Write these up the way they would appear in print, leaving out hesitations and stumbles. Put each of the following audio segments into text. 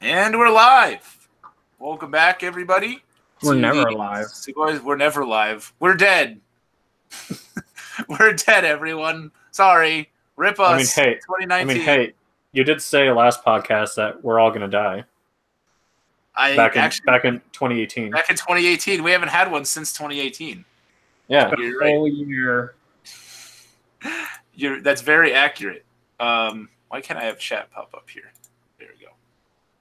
And we're live. Welcome back, everybody. We're never live. Sugoi, we're never live. We're dead. We're dead, everyone. Sorry. Rip us. 2019. You did say last podcast that we're all gonna die. Back in 2018. Back in 2018. We haven't had one since 2018. Yeah. You're right. Whole year. That's very accurate. Why can't I have chat pop up here? There we go.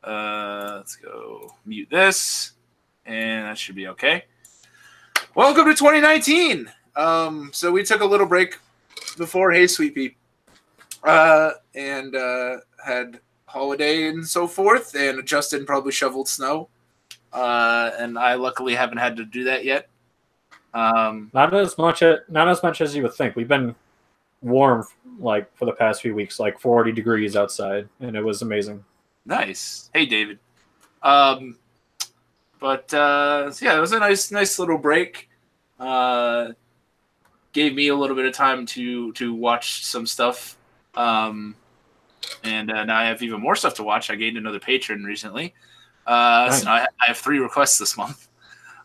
Let's go mute this, and that should be okay. Welcome to 2019. So we took a little break before Hey Sweet Pea, and had holiday and so forth, and Justin probably shoveled snow, and I luckily haven't had to do that yet. Not as much as you would think. We've been warm like for the past few weeks, like 40 degrees outside, and it was amazing. Nice. Hey, David. Yeah, it was a nice little break. Gave me a little bit of time to watch some stuff. And now I have even more stuff to watch. I gained another patron recently. Nice. So I have 3 requests this month.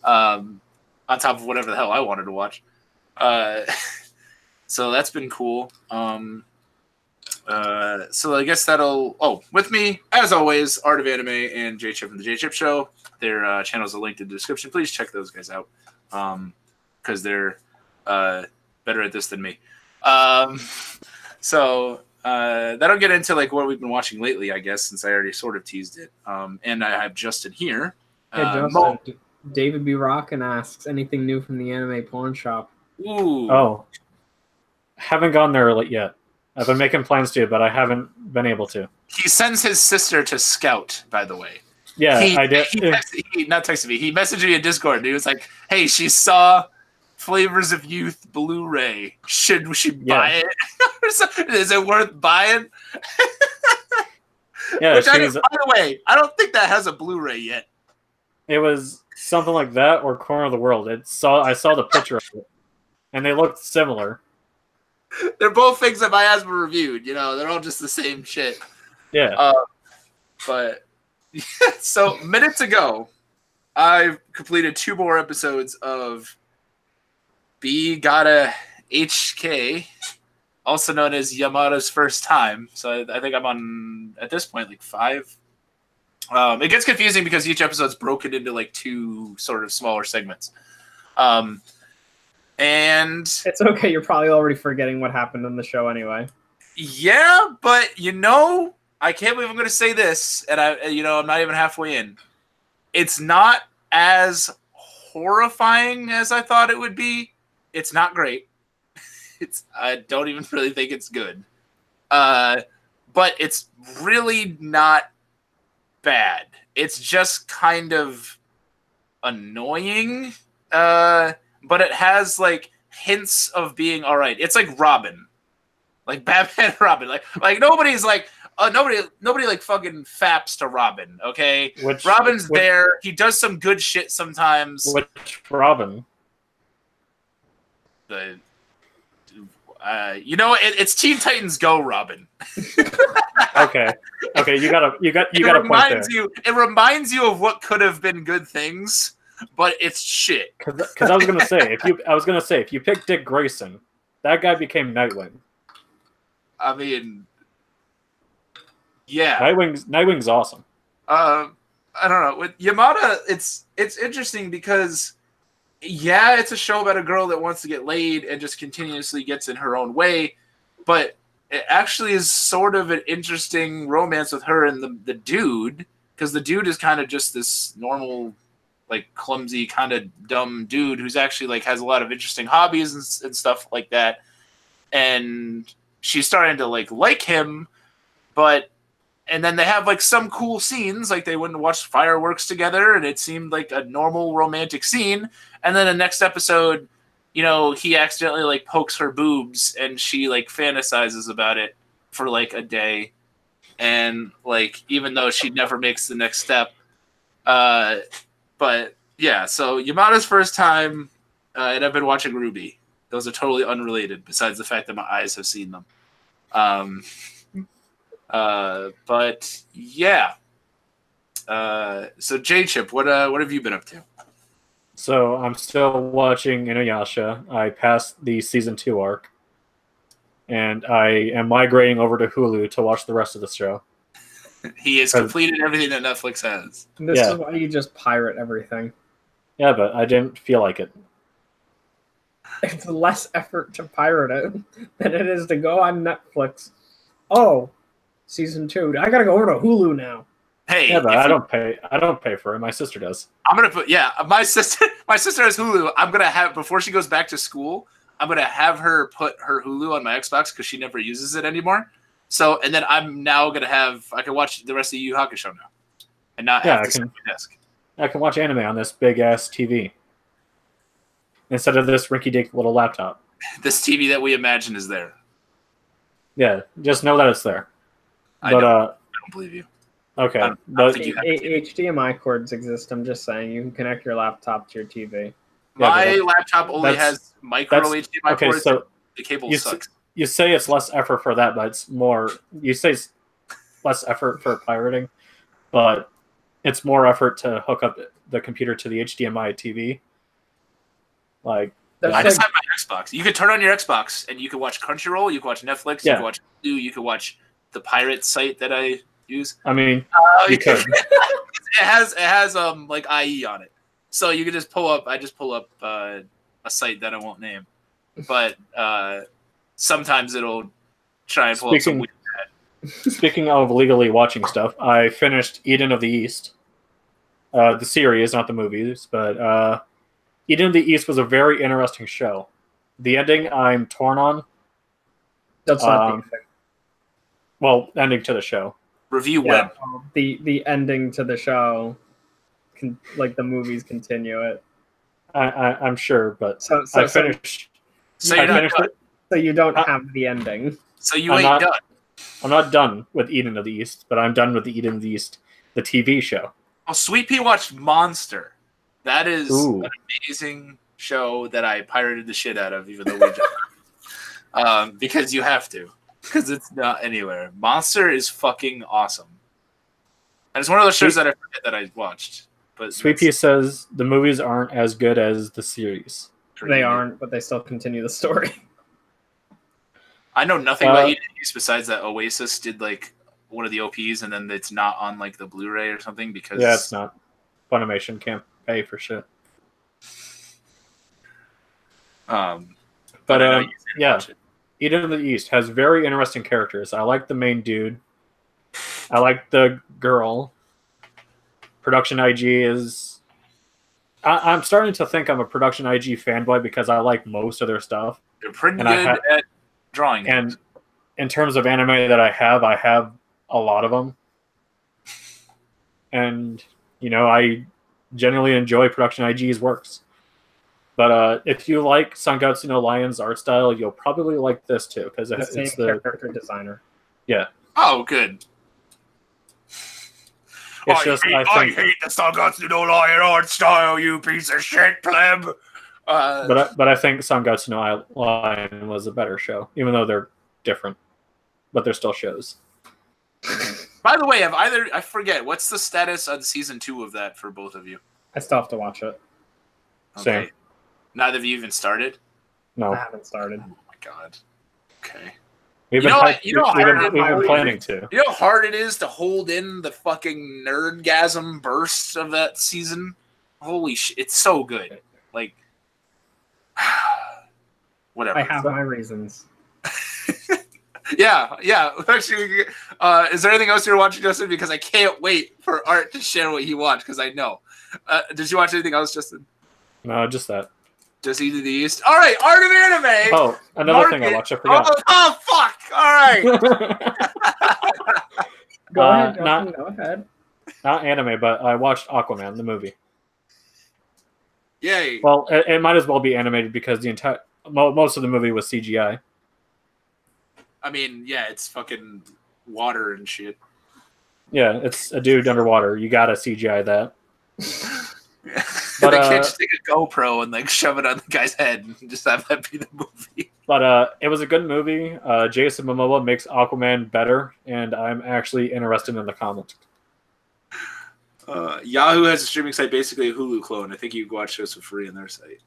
On top of whatever the hell I wanted to watch. So that's been cool. So I guess that'll... Oh, with me, as always, Art of Anime and J-Chip and the J-Chip Show. Their channels are linked in the description. Please check those guys out. Because they're better at this than me. So that'll get into like what we've been watching lately, I guess, since I already sort of teased it. And I have Justin here. Hey, Justin. David B. Rockin asks, anything new from the anime pawn shop? Ooh. Oh. Haven't gone there yet. I've been making plans to, but I haven't been able to. He sends his sister to scout, by the way. Yeah, I did. He messaged me in Discord. He was like, hey, she saw Flavors of Youth Blu-ray. Should she buy it? Is it worth buying? Yeah, by the way, I don't think that has a Blu-ray yet. It was something like that or Corner of the World. I saw the picture of it, and they looked similar. They're both things that my ass were reviewed. You know, they're all just the same shit. Yeah. But so minutes ago, I completed 2 more episodes of B Gotta HK, also known as Yamada's First Time. So I think I'm on, at this point, like 5. It gets confusing because each episode's broken into like 2 sort of smaller segments. And it's okay. You're probably already forgetting what happened in the show anyway. Yeah, but I can't believe I'm going to say this, and I'm not even halfway in. It's not as horrifying as I thought it would be. It's not great. I don't even really think it's good. But it's really not bad. It's just kind of annoying. But it has like hints of being all right. It's like Robin, like Batman and Robin. Like nobody's like nobody like fucking faps to Robin. Okay, Robin's there. He does some good shit sometimes. Which Robin? It's Teen Titans Go Robin. Okay, you got a point there. It reminds you of what could have been good things. But it's shit. Because I was gonna say, if you pick Dick Grayson, that guy became Nightwing. I mean, yeah, Nightwing's awesome. I don't know. With Yamada, it's interesting because it's a show about a girl that wants to get laid and just continuously gets in her own way, but it actually is sort of an interesting romance with her and the dude, because the dude is kind of just this normal, like clumsy kind of dumb dude who's actually like has a lot of interesting hobbies and stuff like that. And she's starting to like him, and then they have like some cool scenes, like they went and watched fireworks together and it seemed like a normal romantic scene. And then the next episode, he accidentally like pokes her boobs and she like fantasizes about it for like a day. And like, even though she never makes the next step, but yeah, so Yamada's First Time, and I've been watching Ruby. Those are totally unrelated, besides the fact that my eyes have seen them. But yeah, So J-Chip, what have you been up to? So I'm still watching Inuyasha. I passed the season 2 arc, and I am migrating over to Hulu to watch the rest of the show. He has completed everything that Netflix has. This is why you just pirate everything. Yeah, but I didn't feel like it. It's less effort to pirate it than it is to go on Netflix. Oh, season 2. I gotta go over to Hulu now. Hey, yeah, but I don't pay for it. My sister does. I'm gonna put my sister has Hulu. I'm gonna have, before she goes back to school, I'm gonna have her put her Hulu on my Xbox because she never uses it anymore. So, and then I'm now gonna I can watch the rest of Yu Yu Hakusho now, and not have to sit at my desk. I can watch anime on this big ass TV instead of this rinky-dink little laptop. This TV that we imagine is there. Yeah, just know that it's there. I don't believe you. Okay, but HDMI cords exist. I'm just saying you can connect your laptop to your TV. My laptop only has micro HDMI cords. So the cable sucks. You say it's less effort for that, but it's more. You say it's less effort for pirating, but it's more effort to hook up the computer to the HDMI TV. Like, I just have my Xbox. You can turn on your Xbox and you can watch Crunchyroll. You can watch Netflix. You can watch Hulu. You can watch the pirate site that I use. I mean, you could. It has like IE on it, so you can just pull up. I just pull up a site that I won't name, but sometimes it'll try and pull up some weird ad. Speaking of legally watching stuff, I finished Eden of the East, the series, not the movies, but Eden of the East was a very interesting show. The ending I'm torn on. That's not the ending. Well, ending to the show. Review when? The ending to the show, like the movies continue it. I'm sure, but I finished. So you don't have the ending. So you ain't done. I'm not done with Eden of the East, but I'm done with the Eden of the East, the TV show. Oh, Sweet Pea watched Monster. That is an amazing show that I pirated the shit out of, even though we just because you have to. Because it's not anywhere. Monster is fucking awesome. And it's one of those shows that I forget that I watched. But Sweet Pea says the movies aren't as good as the series. They aren't, but they still continue the story. I know nothing about Eden besides that Oasis did like one of the OPs and then it's not on like the Blu-ray or something because it's not. Funimation can't pay for shit. But Eden of the East has very interesting characters. I like the main dude. I like the girl. Production IG is... I'm starting to think I'm a Production IG fanboy because I like most of their stuff. They're pretty good at drawing. And in terms of anime that I have a lot of them. And, I generally enjoy Production IG's works. But if you like Sangatsu no Lion's art style, you'll probably like this too because it's the character designer. Yeah. Oh, good. It's I hate the Sangatsu no Lion art style, you piece of shit, pleb. But I think Sangatsu no Lion was a better show, even though they're different, but they're still shows. By the way, I forget what's the status on season 2 of that for both of you? I still have to watch it. Okay. Same. Neither of you even started? No. I haven't started. Oh my god. Okay. We've been planning to. You know how hard it is to hold in the fucking nerdgasm bursts of that season? Holy shit. It's so good. Like, whatever. I have my reasons. Yeah. Actually, is there anything else you're watching, Justin? Because I can't wait for Art to share what he watched, because I know. Did you watch anything else, Justin? No, just that. Just Eden of the East. All right, Art of Anime. Oh, another thing I watched. I forgot. Oh fuck! All right. Go ahead, Justin, go ahead. Not anime, but I watched Aquaman, the movie. Yay! Well, it might as well be animated because the entire most of the movie was CGI. I mean, yeah, it's fucking water and shit. Yeah, it's a dude underwater. You gotta CGI that. But they can't just take a GoPro and like shove it on the guy's head and just have that be the movie. But it was a good movie. Jason Momoa makes Aquaman better, and I'm actually interested in the comic. Yahoo has a streaming site, basically a Hulu clone. I think you can watch shows for free on their site.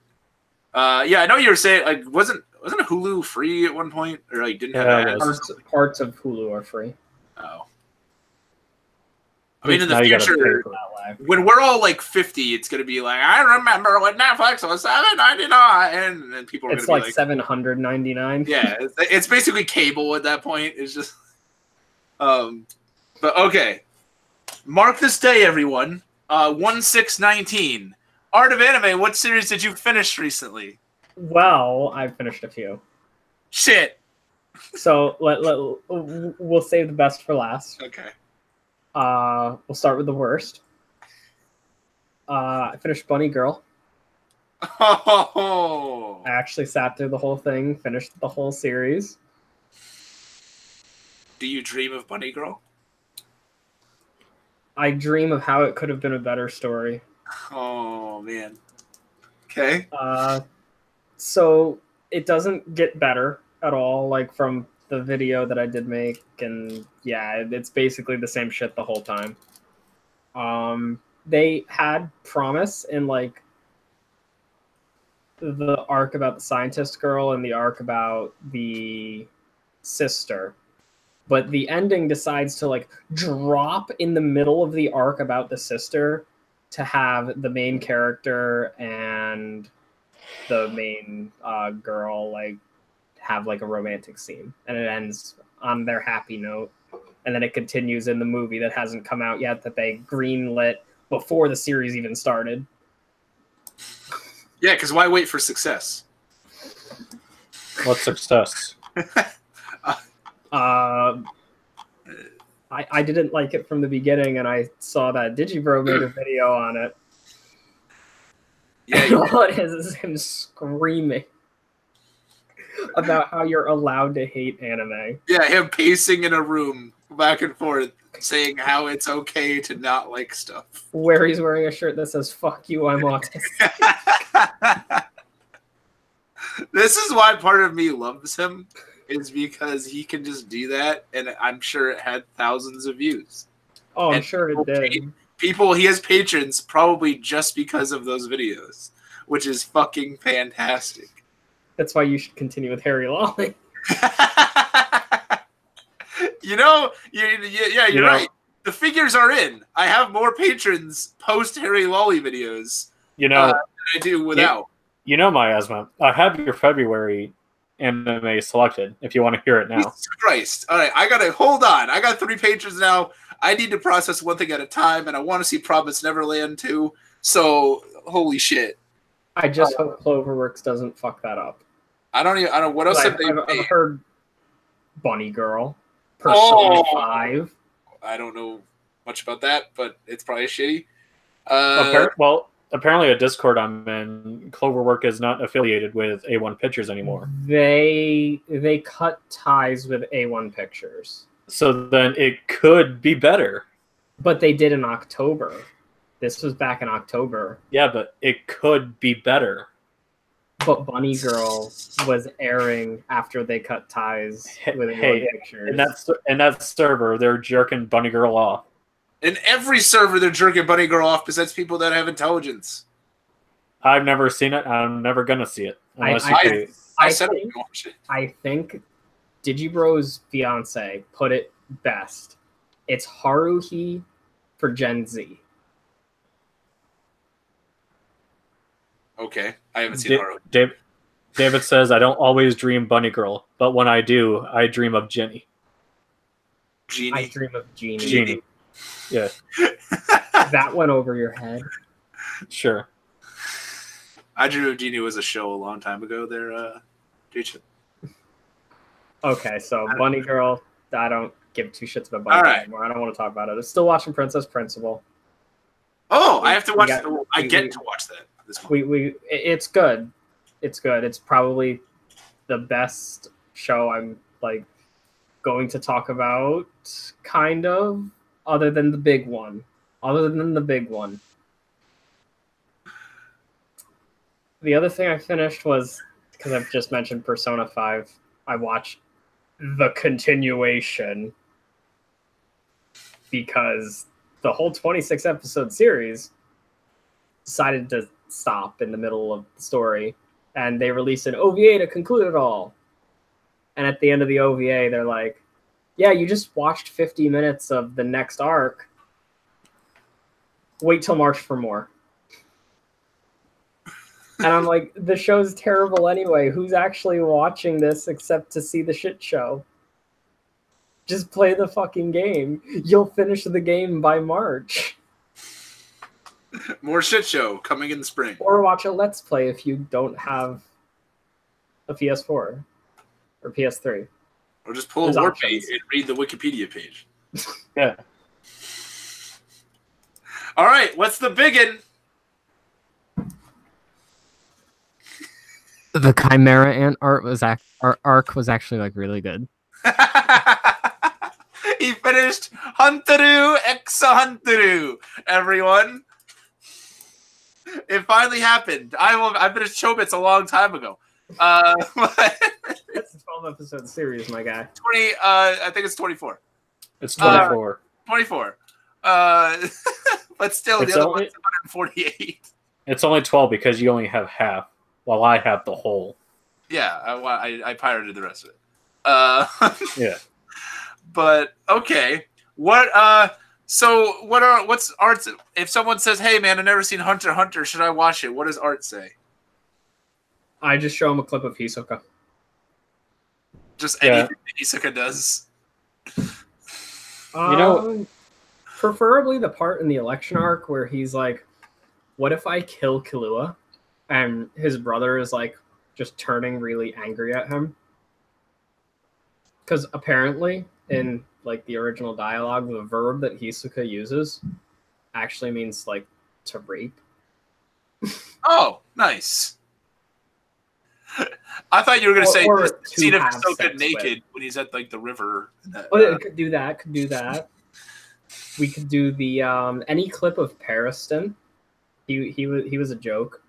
Yeah, I know you were saying like wasn't Hulu free at one point, or like didn't have ads? Parts of Hulu are free. Oh. I mean, in the Now you gotta future, pay for that. when we're all like 50, it's gonna be like, I remember when Netflix was $7.99, and then people are It's gonna like be $799. yeah, it's basically cable at that point. It's just, but okay, mark this day, everyone. 1/6/19. Art of Anime. What series did you finish recently? Well, I finished a few. Shit. So we'll save the best for last. Okay. We'll start with the worst. I finished Bunny Girl. Oh. I actually sat through the whole thing, finished the whole series. Do you dream of Bunny Girl? I dream of how it could have been a better story. Oh man. Okay. So it doesn't get better at all, like from the video that I did make, and yeah, it's basically the same shit the whole time. They had promise in like the arc about the scientist girl and the arc about the sister, but the ending decides to like drop in the middle of the arc about the sister to have the main character and the main girl like have like a romantic scene, and it ends on their happy note, and then it continues in the movie that hasn't come out yet that they greenlit before the series even started. Yeah, because why wait for success? What's success? I didn't like it from the beginning, and I saw that Digibro made a video on it. Yeah, All it is him screaming about how you're allowed to hate anime. yeah, him pacing in a room back and forth, saying how it's okay to not like stuff. Where he's wearing a shirt that says "Fuck you, I'm autistic." This is why part of me loves him, is because he can just do that, and I'm sure it had thousands of views. Oh, I'm And sure it did. He has patrons probably just because of those videos, which is fucking fantastic. That's why you should continue with Harry Lolly. You're right. The figures are in. I have more patrons post Harry Lolly videos than I do without. You know, Miasma, I have your February anime selected if you want to hear it now. Jesus Christ. All right, hold on. I got 3 patrons now. I need to process one thing at a time, and I want to see Promise Neverland too. So, holy shit. I just hope Cloverworks doesn't fuck that up. I don't know what else have they I've made? heard Bunny Girl, Persona 5. I don't know much about that, but it's probably shitty. Apparently a Discord I'm in, Cloverwork is not affiliated with A1 Pictures anymore. They cut ties with A1 Pictures. So then it could be better. But they did in October. This was back in October. Yeah, but it could be better. But Bunny Girl was airing after they cut ties with A1 Pictures. In that server, they're jerking Bunny Girl off. In every server, they're jerking Bunny Girl off besides people that have intelligence. I've never seen it. I'm never going to see it. I think Digibro's fiance put it best. It's Haruhi for Gen Z. Okay, I haven't seen Haruhi. David says, I don't always dream Bunny Girl, but when I do, I dream of Ginny. Genie? I dream of Genie. Genie. Yeah. That went over your head. Sure. I Dream of Genie was a show a long time ago there, Jason. Okay, so Bunny Girl, I don't give 2 shits about Bunny Girl anymore. I don't want to talk about it. I'm still watching Princess Principal. Oh, I have to watch that. I get to watch that this month. It's good. It's good. It's probably the best show I'm like going to talk about, kind of, other than the big one. The other thing I finished was, because I've just mentioned Persona 5, I watched the continuation because the whole 26 episode series decided to stop in the middle of the story, and they released an OVA to conclude it all. And at the end of the OVA, they're like, yeah, you just watched 50 minutes of the next arc. Wait till March for more. And I'm like, the show's terrible anyway. Who's actually watching this except to see the shit show? Just play the fucking game. You'll finish the game by March. More shit show coming in the spring. Or watch a Let's Play if you don't have a PS4 or PS3. Or just pull a Warpaint and read the Wikipedia page. Yeah. All right, what's the biggin? The Chimera Ant arc was actually like really good. He finished Hunteru x Hunteru, everyone. It finally happened. I finished Chobits a long time ago. That's a 12-episode series, my guy. 20. I think it's 24. It's 24. 24. But still, the other one's 148. It's only 12 because you only have half, while I have the whole. Yeah, I pirated the rest of it. Yeah. But okay, what's Art's? If someone says, "Hey, man, I've never seen Hunter x Hunter, should I watch it?" What does Art say? I just show him a clip of Hisoka. Just anything that Hisoka does. Preferably the part in the election arc where he's like, "What if I kill Killua?" and his brother is like just turning really angry at him. Because apparently, in like the original dialogue, the verb that Hisoka uses actually means like to rape. Oh, nice. I thought you were going to say the scene of Hisoka naked when he's at like the river. It could do that. Could do that. We could do the any clip of Pariston. He was a joke.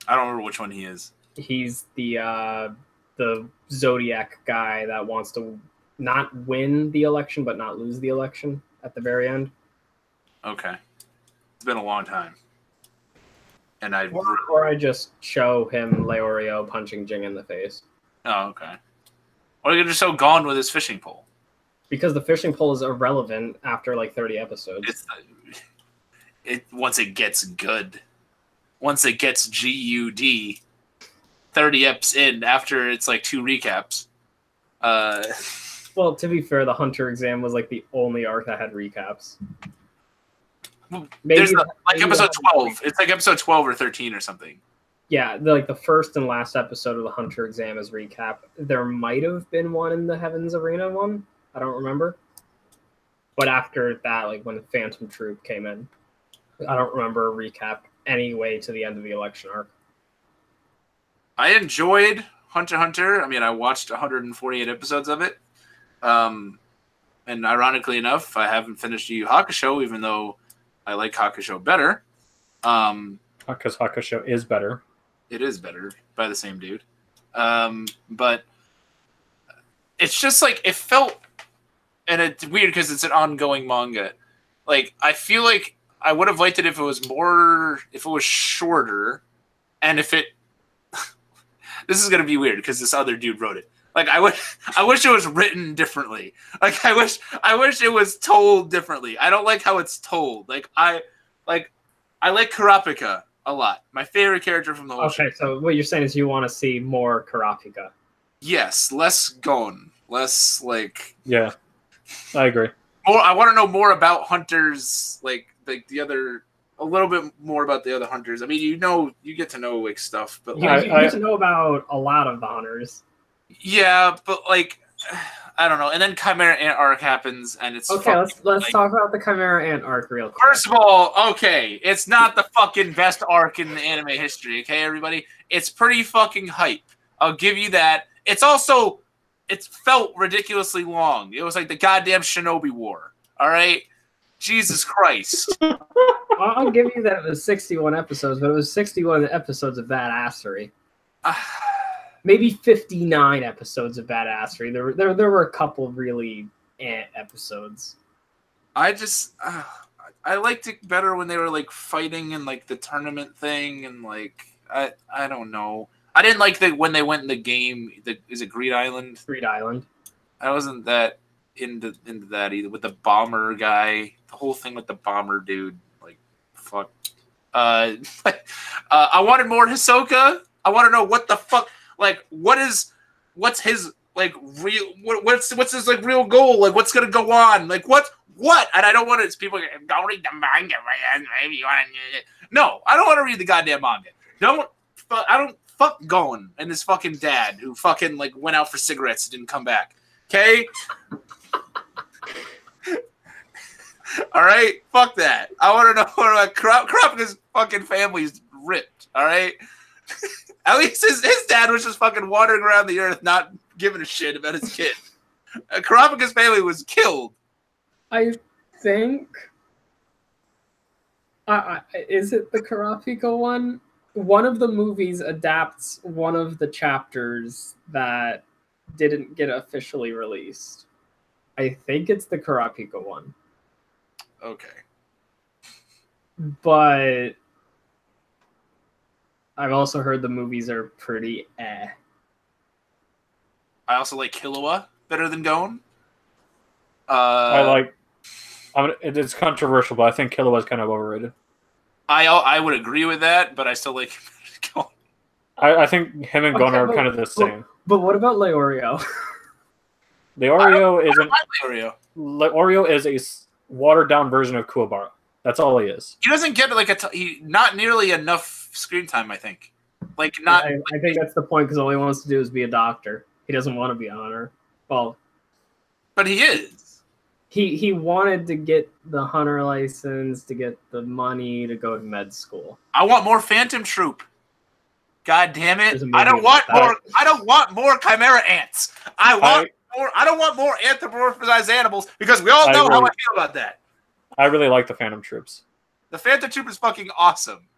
I don't remember which one he is. He's the Zodiac guy that wants to not win the election but not lose the election at the very end. Okay, it's been a long time, and or I just show him Leorio punching Jing in the face. Oh, okay. Or you can just show Gone with his fishing pole. Because the fishing pole is irrelevant after like 30 episodes. Once it gets good, once it gets GUD. 30 eps in after it's like 2 recaps. Well, to be fair, the Hunter exam was like the only arc that had recaps. There's episode 12. It's like episode 12 or 13 or something. Yeah, the first and last episode of the Hunter exam is recap. There might have been one in the Heavens Arena one. I don't remember. But after that, like when the Phantom Troop came in, I don't remember a recap anyway to the end of the election arc. I enjoyed Hunter x Hunter. I mean, I watched 148 episodes of it. And ironically enough, I haven't finished Yu Yu Hakusho, even though I like Hakusho better. Because Hakusho is better. It is better by the same dude. But it's just like, it felt, and it's weird because it's an ongoing manga. Like, I feel like I would have liked it if it was shorter, and if it, this is gonna be weird because this other dude wrote it. Like I wish it was written differently. Like I wish it was told differently. I don't like how it's told. I like Kurapika a lot. My favorite character from the whole show. Okay, so what you're saying is you want to see more Kurapika. Yes, less Gon, less like. Yeah, I agree. More. I want to know more about hunters, like the other. A little bit more about the other hunters. I mean, you get to know like stuff, but you get to know about a lot of the hunters. Yeah, but like, I don't know. And then Chimera Ant arc happens, and it's okay. Let's talk about the Chimera Ant arc real quick. First of all, okay, it's not the fucking best arc in the anime history. Okay, everybody, it's pretty fucking hype. I'll give you that. It felt ridiculously long. It was like the goddamn Shinobi War. All right. Jesus Christ. I'll give you that it was 61 episodes, but it was 61 episodes of badassery. Maybe 59 episodes of badassery. There were a couple of really episodes. I just I liked it better when they were like fighting in like the tournament thing and like I don't know. I didn't like when they went in the game. Is it Greed Island? Greed Island. I wasn't that into that either with the bomber guy. The whole thing with the bomber dude, like fuck. I wanted more Hisoka. I want to know what the fuck, like what's his like real what's his like real goal? Like what's gonna go on? Like what? And I don't want to. People don't read the manga, man. Maybe you want to. No, I don't want to read the goddamn manga. I don't fuck going and his fucking dad who fucking like went out for cigarettes and didn't come back. Okay. All right, fuck that. I want to know what Kurapika's fucking family's ripped. All right. At least his dad was just fucking wandering around the earth, not giving a shit about his kid. Kurapika's family was killed. I think. Is it the Kurapika one? One of the movies adapts one of the chapters that didn't get officially released. I think it's the Kurapika one. Okay. But I've also heard the movies are pretty eh. I also like Killua better than Gon. It's controversial, but I think Killua is kind of overrated. I would agree with that, but I still like Gon. I think him and Gon are kind of the same. But what about Leorio? Leorio isn't. Leorio. Leorio is a watered down version of Kuwabara. That's all he is. He doesn't get like not nearly enough screen time. I think. Like not. I think that's the point because all he wants to do is be a doctor. He doesn't want to be a hunter. Well, but he is. He wanted to get the hunter license to get the money to go to med school. I want more Phantom Troop. God damn it! I don't want more. I don't want more Chimera ants. I don't want more anthropomorphized animals because we all know how I feel about that. I really like the Phantom Troops. The Phantom Troop is fucking awesome,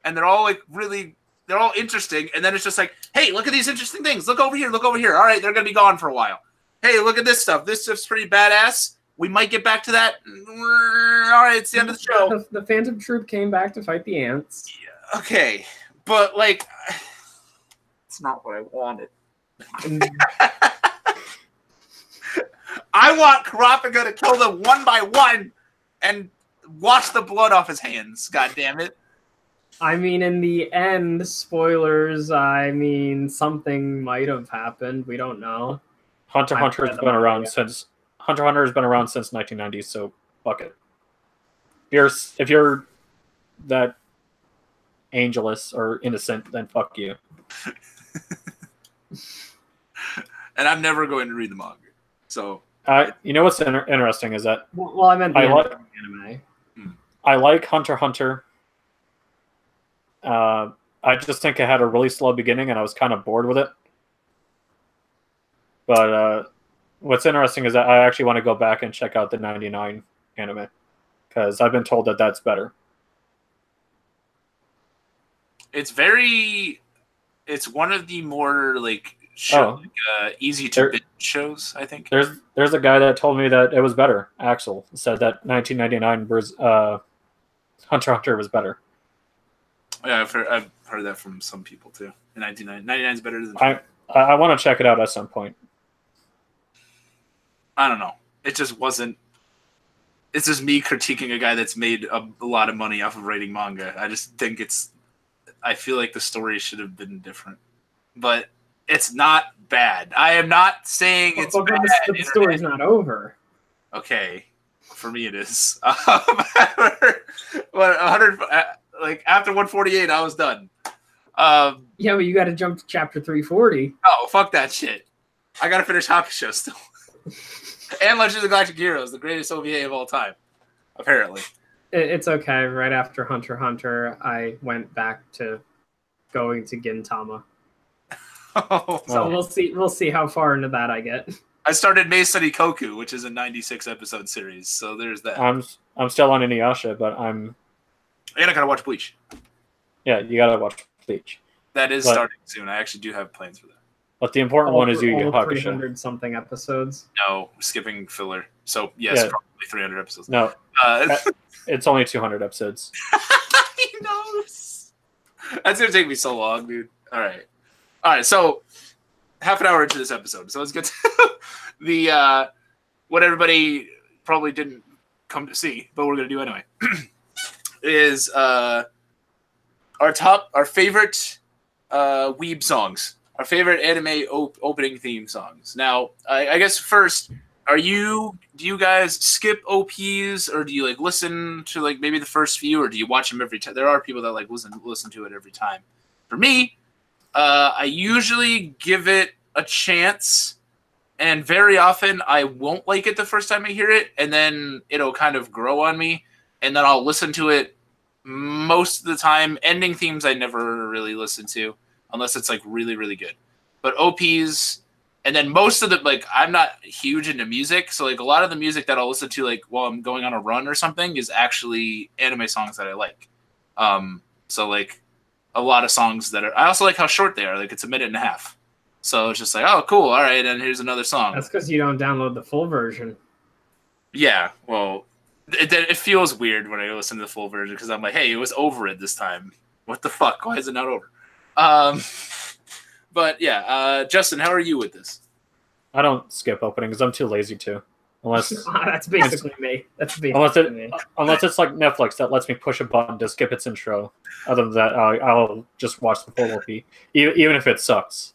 and they're all like really. They're all interesting, and then it's just like, hey, look at these interesting things. Look over here. Look over here. All right, they're gonna be gone for a while. Hey, look at this stuff. This stuff's pretty badass. We might get back to that. All right, it's the end of the show. The Phantom Troop came back to fight the ants. Yeah, okay, but like, it's not what I wanted. I want Kurapika to kill them one by one and wash the blood off his hands. God damn it. I mean, in the end, spoilers, I mean, something might have happened. We don't know. Hunter has been around since 1990, so fuck it. If you're that angelous or innocent, then fuck you. And I'm never going to read the manga. So you know what's interesting is that well, I meant the anime. I like Hunter x Hunter. I just think it had a really slow beginning, and I was kind of bored with it. But what's interesting is that I actually want to go back and check out the 99 anime because I've been told that that's better. It's one of the more like easy to binge shows, I think. There's a guy that told me that it was better. Axel said that 1999 Hunter x Hunter was better. Yeah, I've heard that from some people too. 99 is better than. I want to check it out at some point. I don't know. It just wasn't. It's just me critiquing a guy that's made a lot of money off of writing manga. I just think I feel like the story should have been different, but it's not bad. I am not saying it's bad. But the story's not over. Okay, for me it is. What 100? Like after 148, I was done. Yeah, but you got to jump to chapter 340. Oh, fuck that shit. I got to finish Hakusho still. And Legend of the Galactic Heroes, the greatest OVA of all time, apparently. It's okay. Right after Hunter x Hunter, I went back to going to Gintama. So we'll see how far into that I get. I started Meisari Koku, which is a 96 episode series. So there's that. I'm still on Inuyasha, but I'm. And I gotta watch Bleach. Yeah, you gotta watch Bleach. That is starting soon. I actually do have plans for that. But the important one is Yu Yu Hakusho. 300 something episodes. No, skipping filler. So yes, Yeah. probably 300 episodes. No, it's only 200 episodes. He knows. That's gonna take me so long, dude. All right. So half an hour into this episode, so let's get to the what everybody probably didn't come to see, but we're gonna do anyway. Is our favorite weeb songs, our favorite anime opening theme songs. Now, I guess first, do you guys skip OPs, or do you like listen to like maybe the first few, or do you watch them every time? There are people that like listen to it every time. For me, I usually give it a chance, and very often I won't like it the first time I hear it, and then it'll kind of grow on me, and then I'll listen to it most of the time. Ending themes I never really listen to unless it's like really, really good. But OPs, and then most of the, like, I'm not huge into music, so like a lot of the music that I'll listen to like while I'm going on a run or something is actually anime songs that I like. So like a lot of songs that are, I also like how short they are, like it's a minute and a half. So it's just like, oh cool, all right, and here's another song. That's because you don't download the full version. Yeah, well, it feels weird when I listen to the full version because I'm like, hey, it was over it this time. What the fuck? Why is it not over? But yeah, Justin, how are you with this? I don't skip openings. I'm too lazy to. Unless that's basically me. That's basically me. Unless it's like Netflix that lets me push a button to skip its intro. Other than that, I'll just watch the full OP, even if it sucks.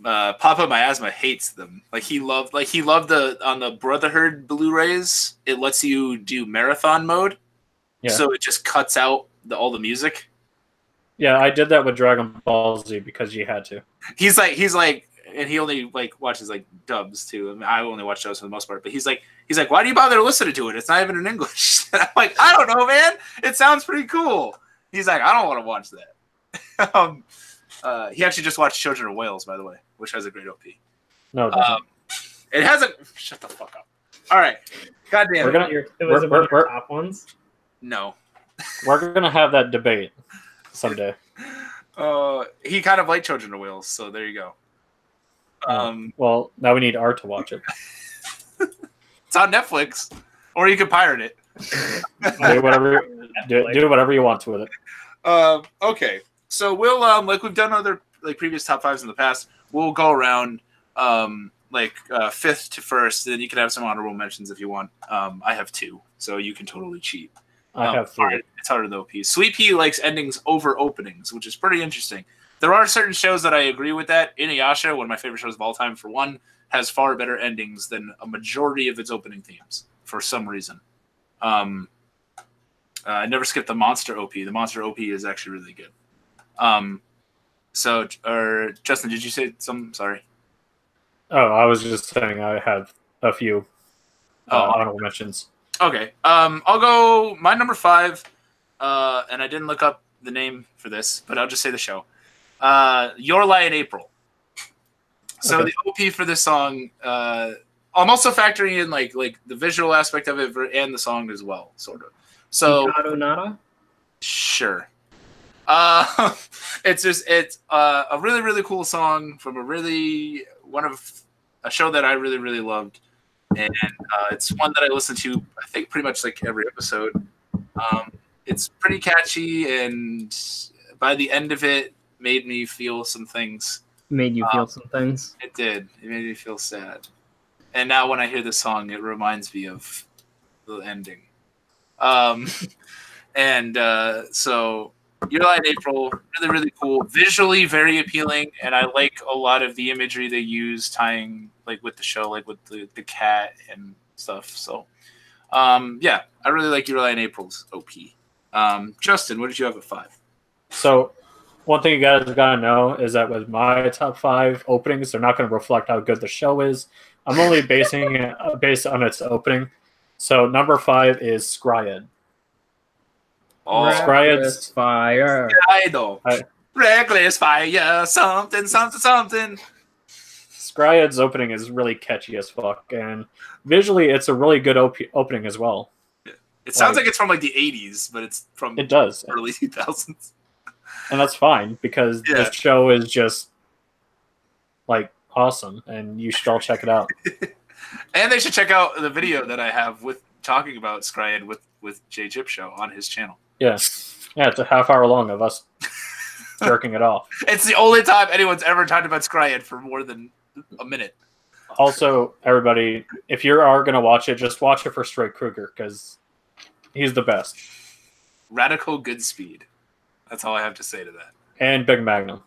Papa Miasma hates them. Like he loved the on the Brotherhood Blu-rays. It lets you do marathon mode, so it just cuts out all the music. Yeah, I did that with Dragon Ball Z because you had to. He's like, and he only like watches like dubs too. I mean, I only watch dubs for the most part. But he's like, why do you bother listening to it? It's not even in English. And I'm like, I don't know, man. It sounds pretty cool. He's like, I don't want to watch that. He actually just watched Children of Whales, by the way, which has a great OP. No, it doesn't. It hasn't. Shut the fuck up. All right. God damn it. It was one of your top ones? No. We're going to have that debate someday. He kind of liked Children of Whales, so there you go. Well, now we need Art to watch it. It's on Netflix, or you can pirate it. do whatever you want to with it. Okay. So we'll like we've done other like previous top fives in the past. We'll go around fifth to first, and then you can have some honorable mentions if you want. I have 2, so you can totally cheat. I have 3. It's harder though. Sweet Pea likes endings over openings, which is pretty interesting. There are certain shows that I agree with that. Inuyasha, one of my favorite shows of all time, for one, has far better endings than a majority of its opening themes for some reason. I never skipped the Monster OP. The Monster OP is actually really good. Justin, did you say something? Sorry. Oh, I was just saying I have a few honorable mentions. Okay. I'll go my number 5, and I didn't look up the name for this, but I'll just say the show. Your Lie in April. So the OP for this song, I'm also factoring in like the visual aspect of it and the song as well, sort of. So Nada? Sure. It's a really, really cool song from a show that I really, really loved. And it's one that I listen to, I think, pretty much like every episode. It's pretty catchy, and by the end of it, made me feel some things. Made you feel some things? It did. It made me feel sad. And now when I hear the song, it reminds me of the ending. So Your Lie in April, really, really cool. Visually very appealing, and I like a lot of the imagery they use tying like with the show, like with the cat and stuff. So I really like Your Lie in April's OP. Justin, what did you have at 5? So one thing you guys got to know is that with my top 5 openings, they're not going to reflect how good the show is. I'm only basing it based on its opening. So number 5 is Scryed. Reckless Fire. Reckless Fire. Something. Scryed's opening is really catchy as fuck, and visually it's a really good opening as well. It sounds like it's from like the 80s, but it's from early 2000s. And that's fine because the show is just like awesome, and you should all check it out. And they should check out the video that I have with talking about Scryed with J Chip Show on his channel. Yeah, it's a half hour long of us jerking it off. It's the only time anyone's ever talked about Scryed for more than a minute. Also, everybody, if you are going to watch it, just watch it for Straight Kruger, because he's the best. Radical good speed. That's all I have to say to that. And Big Magnum.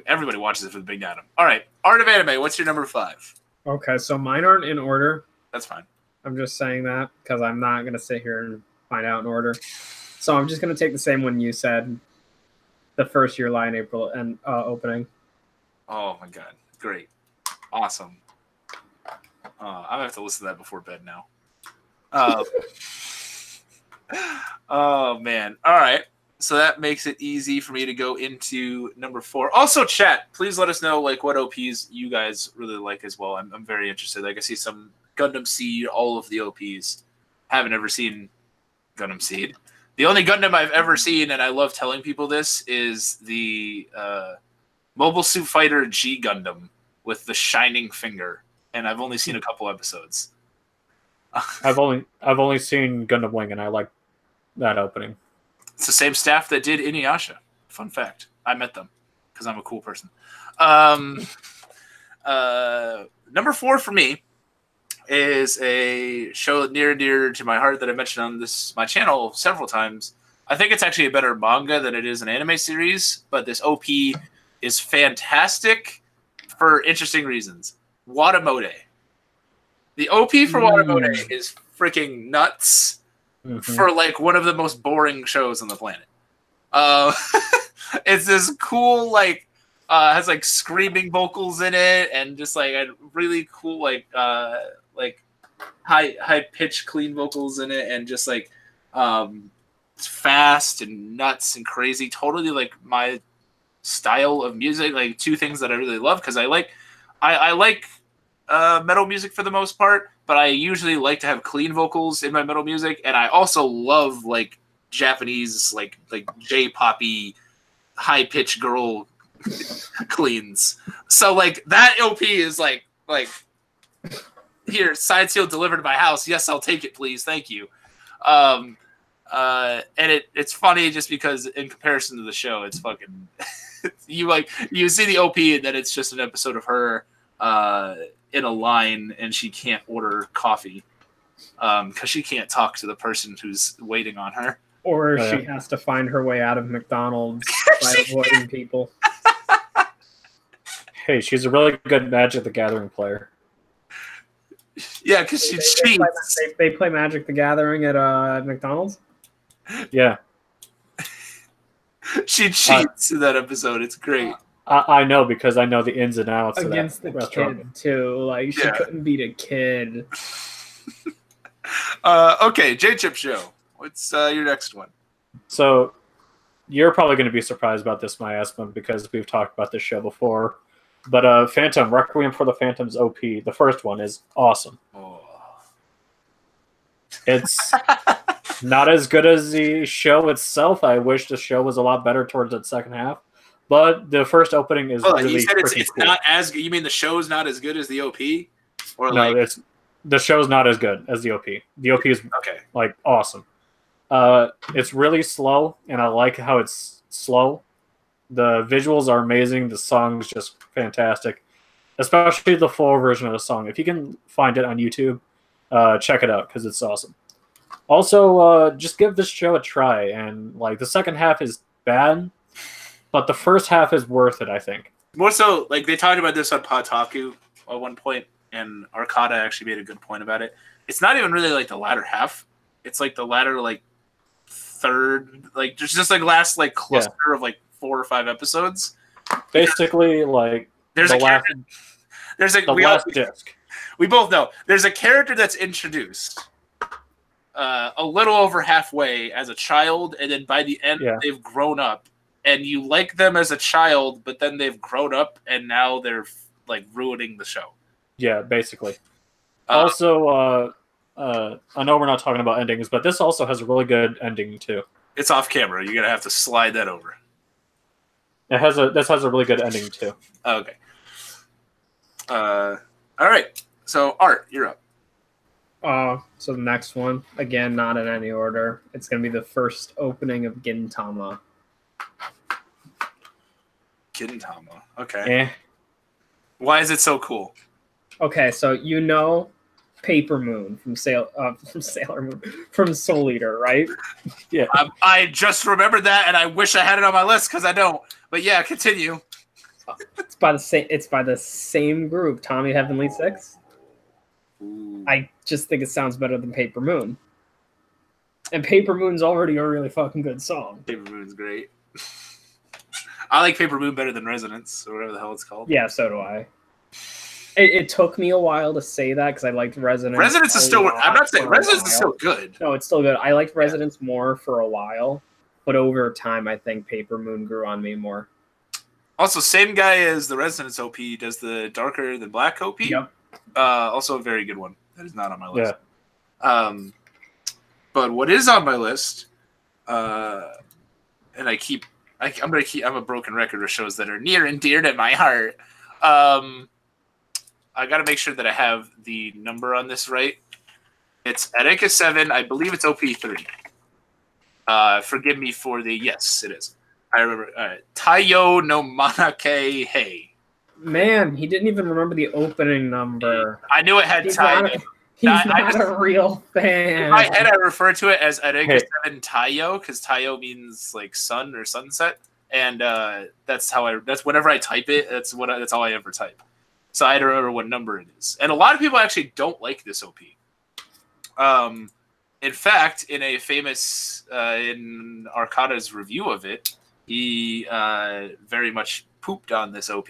Everybody watches it for the Big Magnum. All right, Art of Anime, what's your number 5? Okay, so mine aren't in order. That's fine. I'm just saying that because I'm not going to sit here and find out in order. So I'm just going to take the same one you said, the first year line April and opening. Oh my god, great, awesome. I'm gonna have to listen to that before bed now. Oh man, all right. So that makes it easy for me to go into number 4. Also, chat, please let us know like what OPs you guys really like as well. I'm very interested. Like I see some Gundam Seed, all of the OPs. Haven't ever seen Gundam Seed. The only Gundam I've ever seen, and I love telling people this, is the Mobile Suit Fighter G Gundam with the shining finger, and I've only seen a couple episodes. I've only seen Gundam Wing, and I like that opening. It's the same staff that did Inuyasha. Fun fact. I met them because I'm a cool person. Number 4 for me is a show near and dear to my heart that I mentioned on my channel several times. I think it's actually a better manga than it is an anime series, but this OP is fantastic for interesting reasons. Watamode. The OP for Watamode is freaking nuts for like one of the most boring shows on the planet. It's this cool like has like screaming vocals in it and just like a really cool like high pitched clean vocals in it and just like it's fast and nuts and crazy. Totally like my style of music. Like two things that I really love because I like metal music for the most part, but I usually like to have clean vocals in my metal music, and I also love like Japanese like J-poppy high pitched girl cleans. So like that OP is like here, side seal delivered to my house. Yes, I'll take it, please. Thank you. And it's funny just because in comparison to the show, it's fucking you see the OP and then it's just an episode of her in a line and she can't order coffee because she can't talk to the person who's waiting on her. Or she has to find her way out of McDonald's by avoiding people. Hey, she's a really good Magic the Gathering player. Yeah, because she cheats. They play Magic the Gathering at McDonald's? Yeah. She cheats in that episode. It's great. I know because I know the ins and outs against of that the restaurant. kid too. Like she couldn't beat a kid. Okay, J-Chip Show. What's your next one? So you're probably going to be surprised about this, my ass, because we've talked about this show before. But Phantom, Requiem for the Phantom's OP, the first one, is awesome. Oh. It's not as good as the show itself. I wish the show was a lot better towards its second half. But the first opening is really you said it's cool. not as good. You mean the show's not as good as the OP? Or no, the show's not as good as the OP. The OP is like awesome. It's really slow, and I like how it's slow. The visuals are amazing. The song's just fantastic, especially the full version of the song. If you can find it on YouTube, check it out because it's awesome. Also, just give this show a try. And like the second half is bad, but the first half is worth it, I think. More so, like they talked about this on Podtaku at one point, and Arcada actually made a good point about it. It's not even really like the latter half. It's like the latter like third, like there's just like last like cluster of like 4 or 5 episodes. Basically, like there's the last disc. We both know there's a character that's introduced a little over halfway as a child, and then by the end they've grown up, and you like them as a child, but then they've grown up, and now they're like ruining the show. Yeah, basically. Also, I know we're not talking about endings, but this also has a really good ending too. It's off camera. You're gonna have to slide that over. This has a really good ending too. Okay. All right. So Art, you're up. So the next one, again, not in any order. It's gonna be the first opening of Gintama. Gintama. Okay. Eh. Why is it so cool? Okay, so you know Paper Moon from Sailor Moon from Soul Eater, right? Yeah. I just remembered that, and I wish I had it on my list because I don't. But yeah, continue. It's by the same group, Tommy Heavenly Six. Ooh. I just think it sounds better than Paper Moon. And Paper Moon's already a really fucking good song. Paper Moon's great. I like Paper Moon better than Resonance, or whatever the hell it's called. Yeah, so do I. It took me a while to say that because I liked Resonance. Resonance is still. I'm not saying Resonance is still good. No, it's still good. I liked Resonance more for a while, but over time, I think Paper Moon grew on me more. Also, same guy as the Resonance OP does the Darker Than Black OP. Yep. Also a very good one. That is not on my list. Yeah. But what is on my list, and I'm a broken record of shows that are near and dear to my heart. I got to make sure that I have the number on this right. It's Etika 7. I believe it's OP3. Forgive me for the... Yes, it is. I remember. Taiyo no Manake Hei. Man, he didn't even remember the opening number. I knew it had Taiyo. He's not a real fan. In my head, I refer to it as Etika 7 Taiyo because Taiyo means like sun or sunset. And that's whenever I type it, that's all I ever type. So I had to remember what number it is. And a lot of people actually don't like this OP. In fact, in a famous, in Arcada's review of it, he very much pooped on this OP.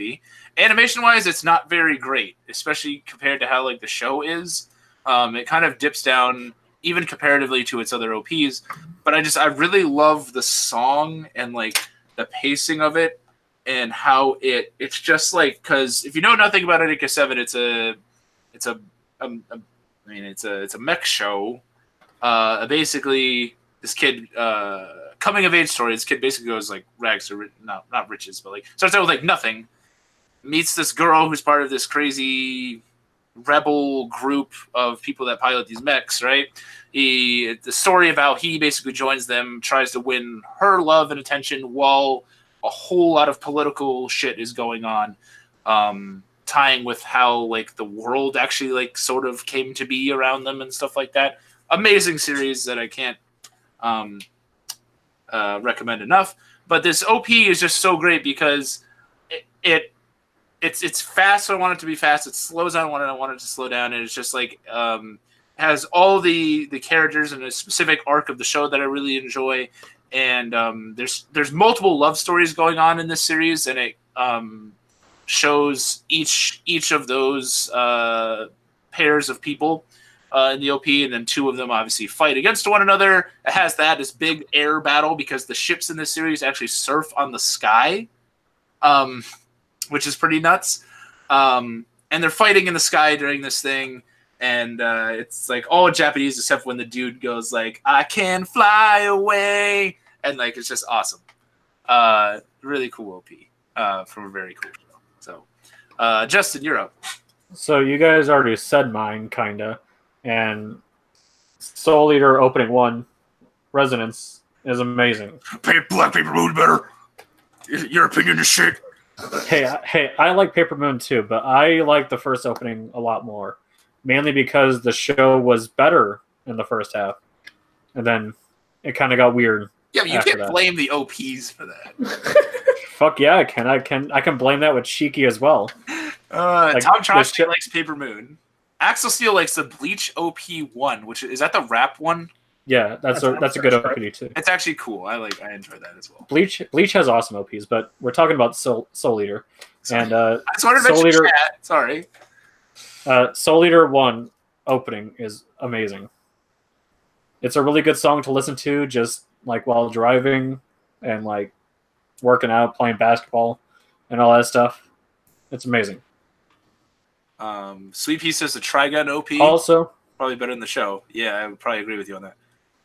Animation-wise, it's not very great, especially compared to how like the show is. It kind of dips down, even comparatively to its other OPs. But I really love the song and like the pacing of it. And how it's just like, because if you know nothing about Etika 7, it's a mech show. Basically, this kid coming of age story. This kid basically goes like rags to not riches, but like starts out with like nothing. Meets this girl who's part of this crazy rebel group of people that pilot these mechs. Right? The story of how he basically joins them, tries to win her love and attention while a whole lot of political shit is going on, tying with how like the world actually like sort of came to be around them and stuff like that. Amazing series that I can't recommend enough. But this OP is just so great because it's fast when I want it to be fast. It slows down when I want it to slow down, and it's just like has all the characters and a specific arc of the show that I really enjoy. And there's multiple love stories going on in this series, and it shows each of those pairs of people in the OP, and then two of them obviously fight against one another. It has this big air battle because the ships in this series actually surf on the sky, which is pretty nuts. And they're fighting in the sky during this thing. And it's like all Japanese except when the dude goes like, "I can fly away," and like it's just awesome. Really cool OP from a very cool show. So, Justin, you're up. So you guys already said mine, kinda, and Soul Eater opening 1, Resonance is amazing. Black Paper Moon better. Your opinion is shit. Hey, I like Paper Moon too, but I like the first opening a lot more. Mainly because the show was better in the first half, and then it kind of got weird. Yeah, but you can't blame the OPs for that. Fuck yeah, I can. I can blame that with Shiki as well. Tom Trotsky likes Paper Moon. Axel Steele likes the Bleach OP1, which is that the rap one? Yeah, that's a good OP too. It's actually cool. I enjoy that as well. Bleach has awesome OPs, but we're talking about Soul Eater. Sorry. And I just wanted to mention chat. Sorry. Soul Eater 1 opening is amazing. It's a really good song to listen to just like while driving and like working out, playing basketball, and all that stuff. It's amazing. Sweet Pea says the Trigun OP also probably better than the show. Yeah, I would probably agree with you on that.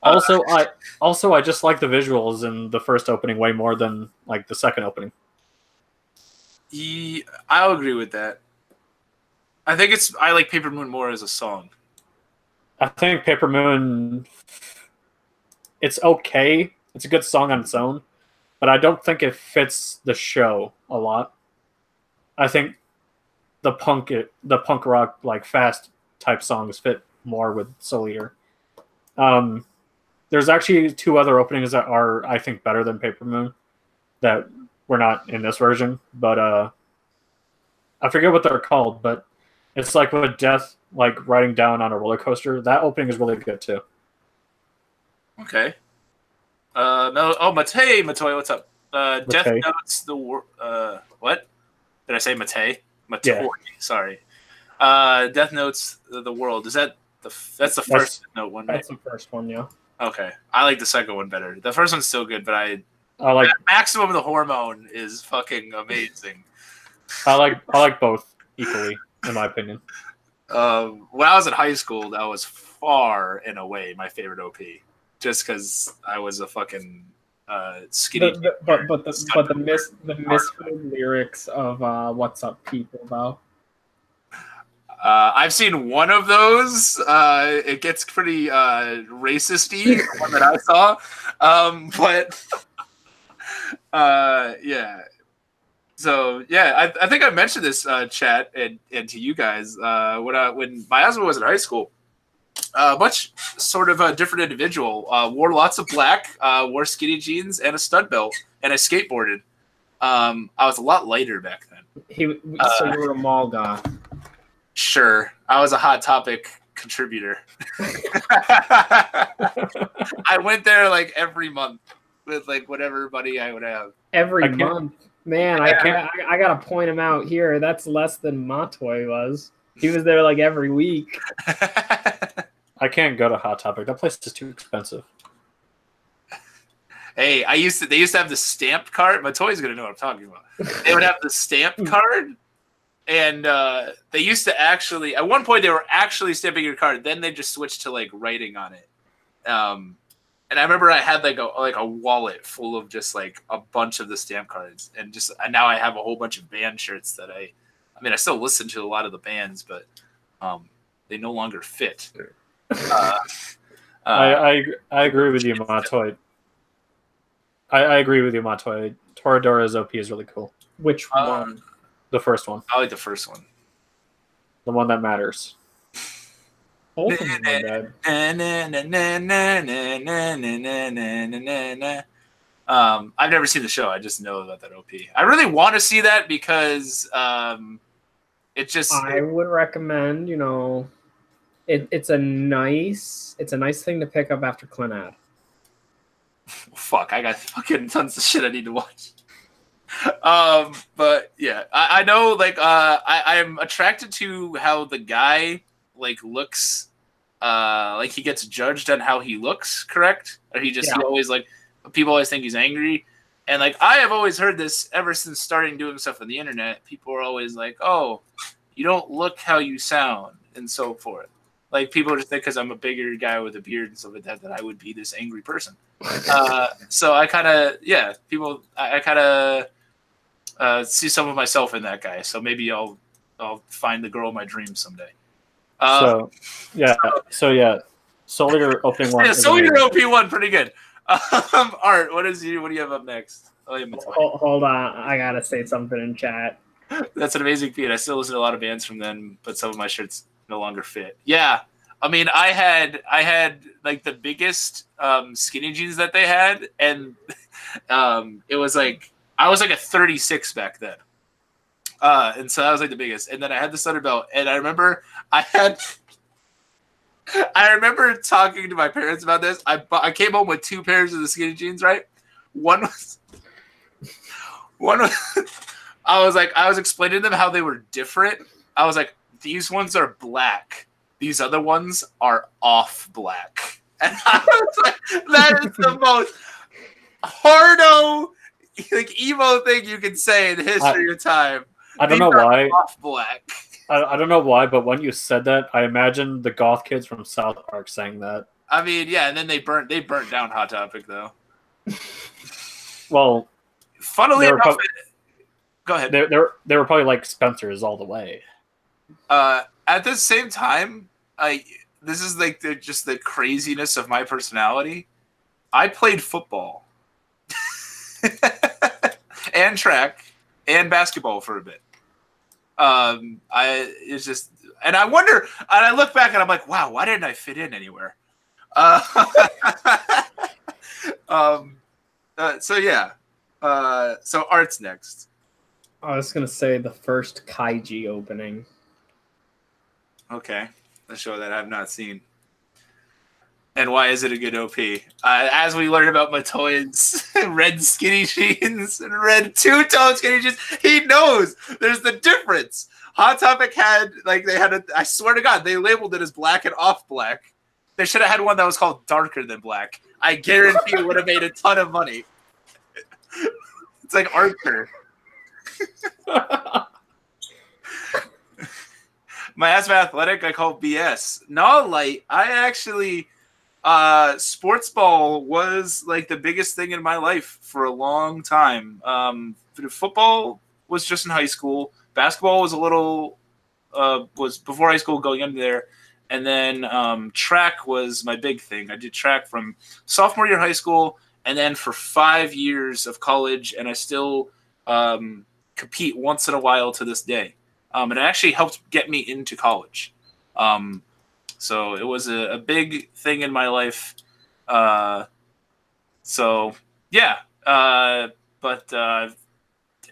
I just like the visuals in the first opening way more than like the second opening. I'll agree with that. I think I like Paper Moon more as a song. I think Paper Moon, it's okay. It's a good song on its own, but I don't think it fits the show a lot. I think the punk rock, like fast type songs fit more with Soul Eater. There's actually 2 other openings that are, I think, better than Paper Moon that were not in this version, but I forget what they're called, but it's like with Death, like riding down on a roller coaster. That opening is really good too. Okay. No. Oh, Matei, what's up? Death Matei. Notes the what? Did I say Matei? Matei. Yeah. Sorry. Death Notes the world. Is that that's the first note one? Right? That's the first one, yeah. Okay, I like the second one better. The first one's still good, but I like Maximum the Hormone is fucking amazing. I like both equally, in my opinion. When I was in high school, that was far and away my favorite OP, just because I was a fucking skinny. But the misheard lyrics of "What's Up, People" though. I've seen one of those. It gets pretty racist-y, the one that I saw. Yeah. So yeah, I think I mentioned this chat and to you guys when my husband was in high school. Much sort of a different individual. Wore lots of black. Wore skinny jeans and a stud belt, and I skateboarded. I was a lot lighter back then. So you were a mall guy. Sure, I was a Hot Topic contributor. I went there like every month with like whatever money I would have. Every month, man. I gotta point him out here. That's less than Matoy was. He was there like every week. I can't go to Hot Topic. That place is too expensive. Hey, they used to have the stamped card. Matoy's gonna know what I'm talking about. They would have the stamped card. And they used to actually, at one point, they were actually stamping your card. Then they just switched to like writing on it. And I remember I had like a wallet full of just like a bunch of the stamp cards, and now I have a whole bunch of band shirts that I still listen to a lot of the bands, but they no longer fit. I agree with you, Matoy. I agree with you, Matoy. Toradora's OP is really cool. Which one? The first one. I like the first one. The one that matters. Both of them are dead. I've never seen the show. I just know about that OP. I really want to see that because it just. I would recommend. It's a nice thing to pick up after Clinad. Fuck! I got fucking tons of shit I need to watch. But yeah, I know. Like, I'm attracted to how the guy like looks. Like he gets judged on how he looks. Correct? Or he always like people always think he's angry. And like I have always heard this ever since starting doing stuff on the internet. People are always like, "Oh, you don't look how you sound," and so forth. Like people just think because I'm a bigger guy with a beard and stuff like that I would be this angry person. So I kind of I kind of. See some of myself in that guy, so maybe I'll find the girl of my dreams someday. Soul Eater opening one. Yeah, Soul Eater OP1, pretty good. Art, what do you have up next? Hold on, I gotta say something in chat. That's an amazing feat. I still listen to a lot of bands from them, but some of my shirts no longer fit. Yeah, I mean, I had like the biggest skinny jeans that they had, and it was like. I was like a 36 back then. And so that was like the biggest. And then I had the Thunder Belt. And I remember talking to my parents about this. I came home with 2 pairs of the skinny jeans, right? One was I was explaining to them how they were different. I was like, these ones are black. These other ones are off black. And I was like, that is the most hardo like emo thing you can say in the history of time. I don't know why. Off black. I don't know why, but when you said that, I imagined the goth kids from South Park saying that. I mean, yeah, and then they burnt down Hot Topic though. Well, funnily enough, go ahead. They were probably like Spencer's all the way. At the same time, this is like just the craziness of my personality. I played football and track and basketball for a bit. It's just, and I wonder, and I look back and I'm like, wow, why didn't I fit in anywhere? So yeah. So Art's next. I was gonna say the first Kaiji opening. Okay, a show that I've not seen. And why is it a good OP? As we learned about Matoi's red skinny jeans and red two-tone skinny jeans, he knows there's the difference. Hot Topic had, like, I swear to God, they labeled it as black and off black. They should have had one that was called darker than black. I guarantee it would have made a ton of money. It's like Archer. My asthma athletic, I call BS. No, light. I actually... sports ball was like the biggest thing in my life for a long time. Football was just in high school. Basketball was was before high school going into there. And then track was my big thing. I did track from sophomore year of high school and then for 5 years of college. And I still compete once in a while to this day. And it actually helped get me into college. So it was a big thing in my life. So yeah, but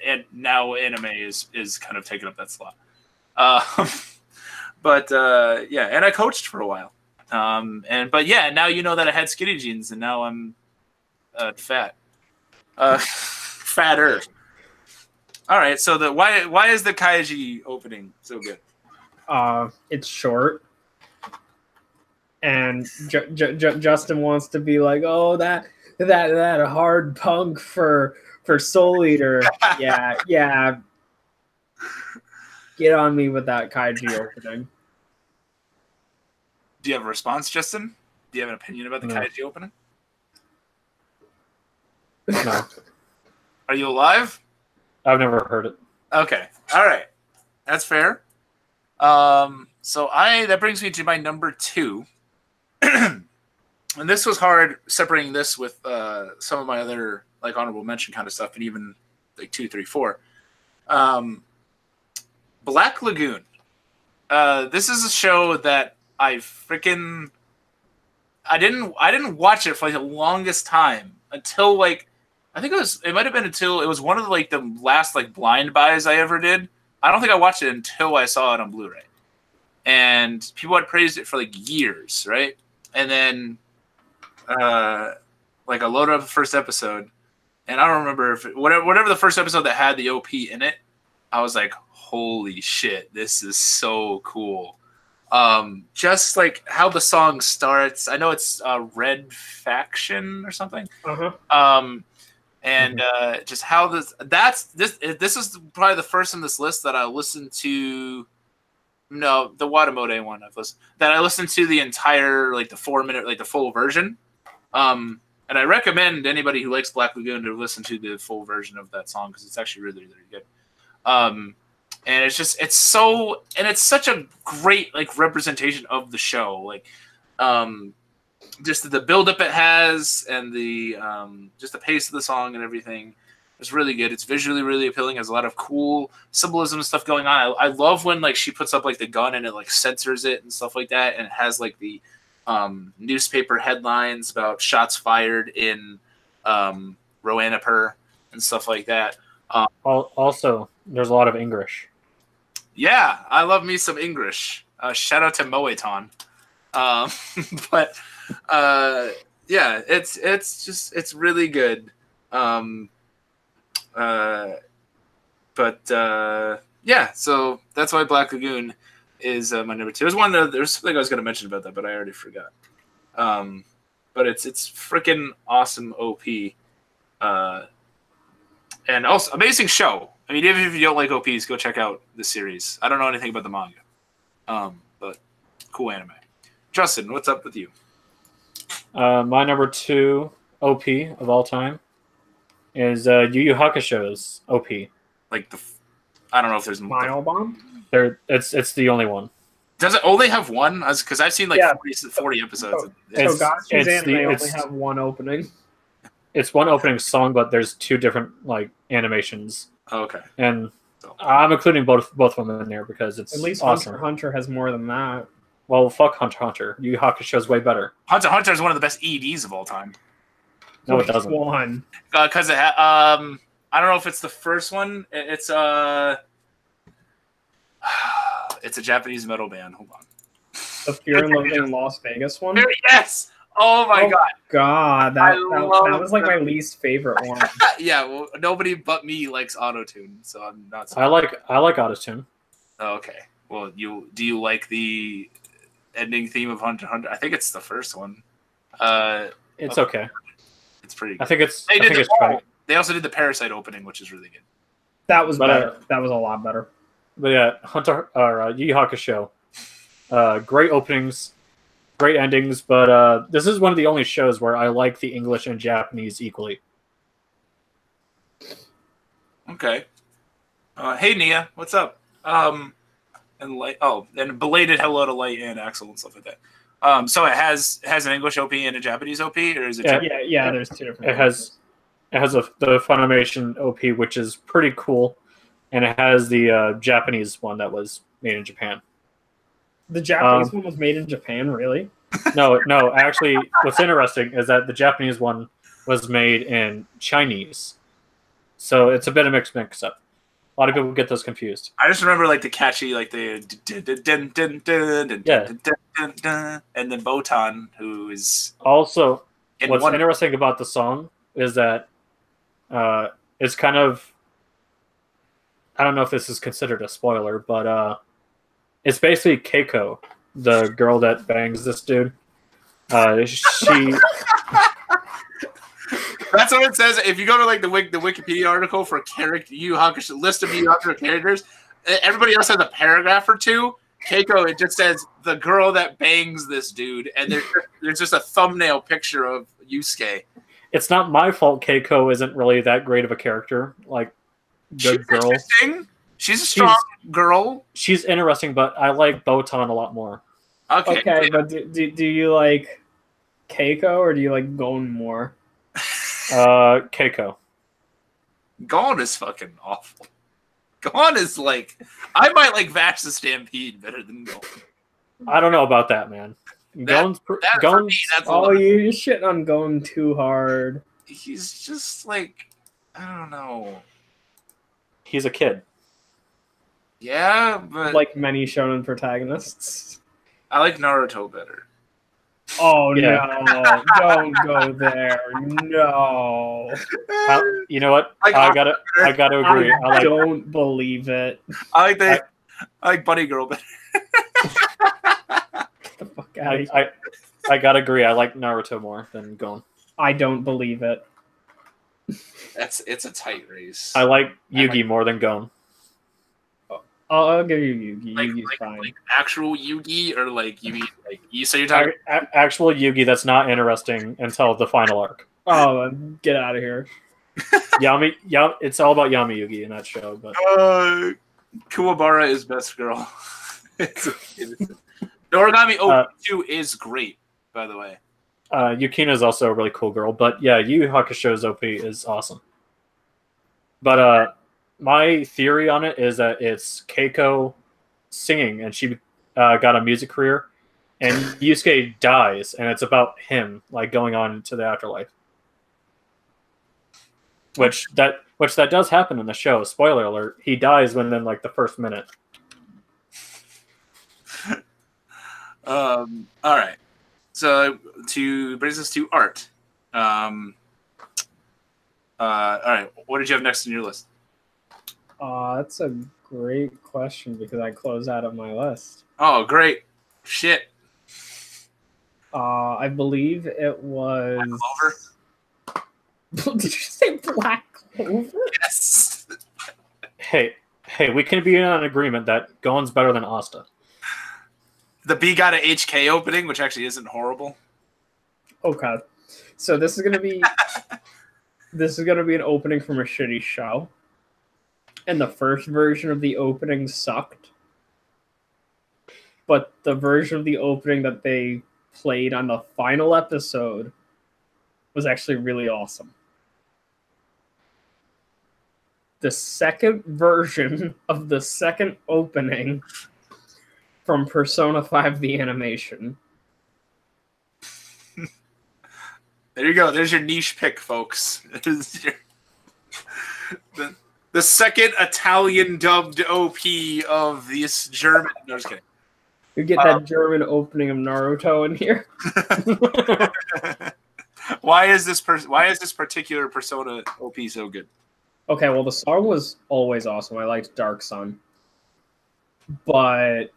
and now anime is kind of taking up that slot. But yeah, and I coached for a while. But yeah, now you know that I had skinny jeans, and now I'm fat, fatter. All right, so why is the Kaiji opening so good? It's short. And Justin wants to be like, oh, that hard punk for Soul Eater. yeah. Get on me with that Kaiji opening. Do you have a response, Justin? Do you have an opinion about the Kaiji opening? No. Are you alive? I've never heard it. Okay. All right. That's fair. So that brings me to my number 2. And this was hard separating this with some of my other like honorable mention kind of stuff, and even like 2, 3, 4. Black Lagoon. This is a show that I didn't watch it for like the longest time until like I think it might have been until it was one of the last like blind buys I ever did. I don't think I watched it until I saw it on Blu-ray, and people had praised it for like years, right? And then, like I loaded up the first episode, and I don't remember if whatever the first episode that had the OP in it, I was like, "Holy shit, this is so cool!" Just like how the song starts. I know it's Red Faction or something. And just how this is probably the first in this list that I listened to. No, the Watamode one I listened to the entire like the 4-minute like the full version. And I recommend anybody who likes Black Lagoon to listen to the full version of that song because it's actually really, really good. And it's such a great like representation of the show. Like just the build up it has and the just the pace of the song and everything. It's really good. It's visually really appealing. Has a lot of cool symbolism and stuff going on. I love when like she puts up like the gun and it like censors it and stuff like that, and it has like the newspaper headlines about shots fired in Roanapur and stuff like that. Also, there's a lot of English. Yeah, I love me some English. Shout out to Moeton. But yeah, it's really good. Yeah, so that's why Black Lagoon is my number 2. There's something I was going to mention about that, but I already forgot. But it's freaking awesome OP. And also amazing show. I mean, even if you don't like OPs, go check out the series. I don't know anything about the manga. But cool anime. Justin, what's up with you? My number 2 OP of all time is Yu Yu Hakusho's OP. Like I don't know if there's more. Mile Bomb? It's the only one. Does it only have one? Because I've seen like Yeah. 40 episodes. So It's- Gotsu's it's anime only it's- have one opening. It's one opening song, but there's two different like animations, Oh, okay. and So, I'm including both of them in there because it's At least awesome. Hunter x Hunter has more than that. Well, fuck Hunter x Hunter. Yu Yu Hakusho's way better. Hunter x Hunter is one of the best EDs of all time. No, it Which doesn't. one? Because I don't know if it's the first one. It's it's a Japanese metal band. Hold on. The Fear and Loathing in Las Vegas one? Yes. Oh my god. God, I that love was like my that. least favorite one. Yeah. Well, nobody but me likes autotune, so I'm not. I like Autotune. Oh, okay. Well, do you like the ending theme of Hunter x Hunter? I think it's the first one. It's okay. It's pretty I good. think it's. They I did think the it's great. They also did the Parasite opening, which is really good. That was But, better. That was a lot better. But yeah, Yu Yu Hakusho. Great openings, great endings, but this is one of the only shows where I like the English and Japanese equally. Okay. Hey Nia, what's up? And belated hello to Light and Axel and stuff like that. So it has an English OP and a Japanese OP, or is it? Yeah. Yeah, there's two different. It has the Funimation OP, which is pretty cool, and it has the Japanese one that was made in Japan. The Japanese one was made in Japan, really? No. Actually, what's interesting is that the Japanese one was made in Chinese, so it's a bit of mix up. A lot of people get those confused. I just remember like the catchy, like the and then Botan, who is Also, in what's one. interesting about the song is that it's kind of, I don't know if this is considered a spoiler, but it's basically Keiko, the girl that bangs this dude. She That's what it says. If you go to like the Wikipedia article for character Yu Yu Hakusho list of Yu Yu Hakusho characters, everybody else has a paragraph or two. Keiko, it just says the girl that bangs this dude, and there's just a thumbnail picture of Yusuke. It's not my fault Keiko isn't really that great of a character. Like, good She's girl. interesting. She's a strong girl. She's interesting, but I like Botan a lot more. Okay, But do you like Keiko or do you like Gon more? Keiko. Gon is fucking awful. Gon is like, I might like Vash the Stampede better than Gon. I don't know about that, man. That for me, that's Oh, you're shitting on Gon too hard. he's just like, I don't know. He's a kid. Yeah, but Like many shonen protagonists. I like Naruto better. Oh Yeah. no! Don't go there. No, You know what? Like, I gotta agree. I don't believe it. I like Bunny Girl better. Get the fuck out of here. I gotta agree. I like Naruto more than Gon. I don't believe it. It's a tight race. I like Yugi more than Gon. I'll give you Yugi. like, Yugi's fine. like actual Yugi, or like you mean like you? So you're talking. Actual Yugi that's not interesting until the final arc. Oh, get out of here. It's all about Yami Yugi in that show. But Kuwabara is best girl. The Origami OP2 is great, by the way. Yukina is also a really cool girl. But yeah, Yu Yu Hakusho's OP is awesome. But my theory on it is that it's Keiko singing, and she got a music career, and Yusuke dies, and it's about him like going on to the afterlife. Which that does happen in the show. Spoiler alert: he dies within like the first minute. All right. So brings us to art. All right. What did you have next on your list? That's a great question because I closed out of my list. Oh, great. Shit. I believe it was. Black Clover? Did you say Black Clover? Yes. Hey, we can be in an agreement that Gon's better than Asta. The B got a HK opening, which actually isn't horrible. Okay, so this is gonna be an opening from a shitty show. and the first version of the opening sucked. But the version of the opening that they played on the final episode was actually really awesome. The second version of the second opening from Persona 5 the animation. There you go. There's your niche pick, folks. The second Italian dubbed OP of this German. No, just kidding. You get that German opening of Naruto in here. Why is this particular Persona OP so good? Okay, well, the song was always awesome. I liked Dark Sun. But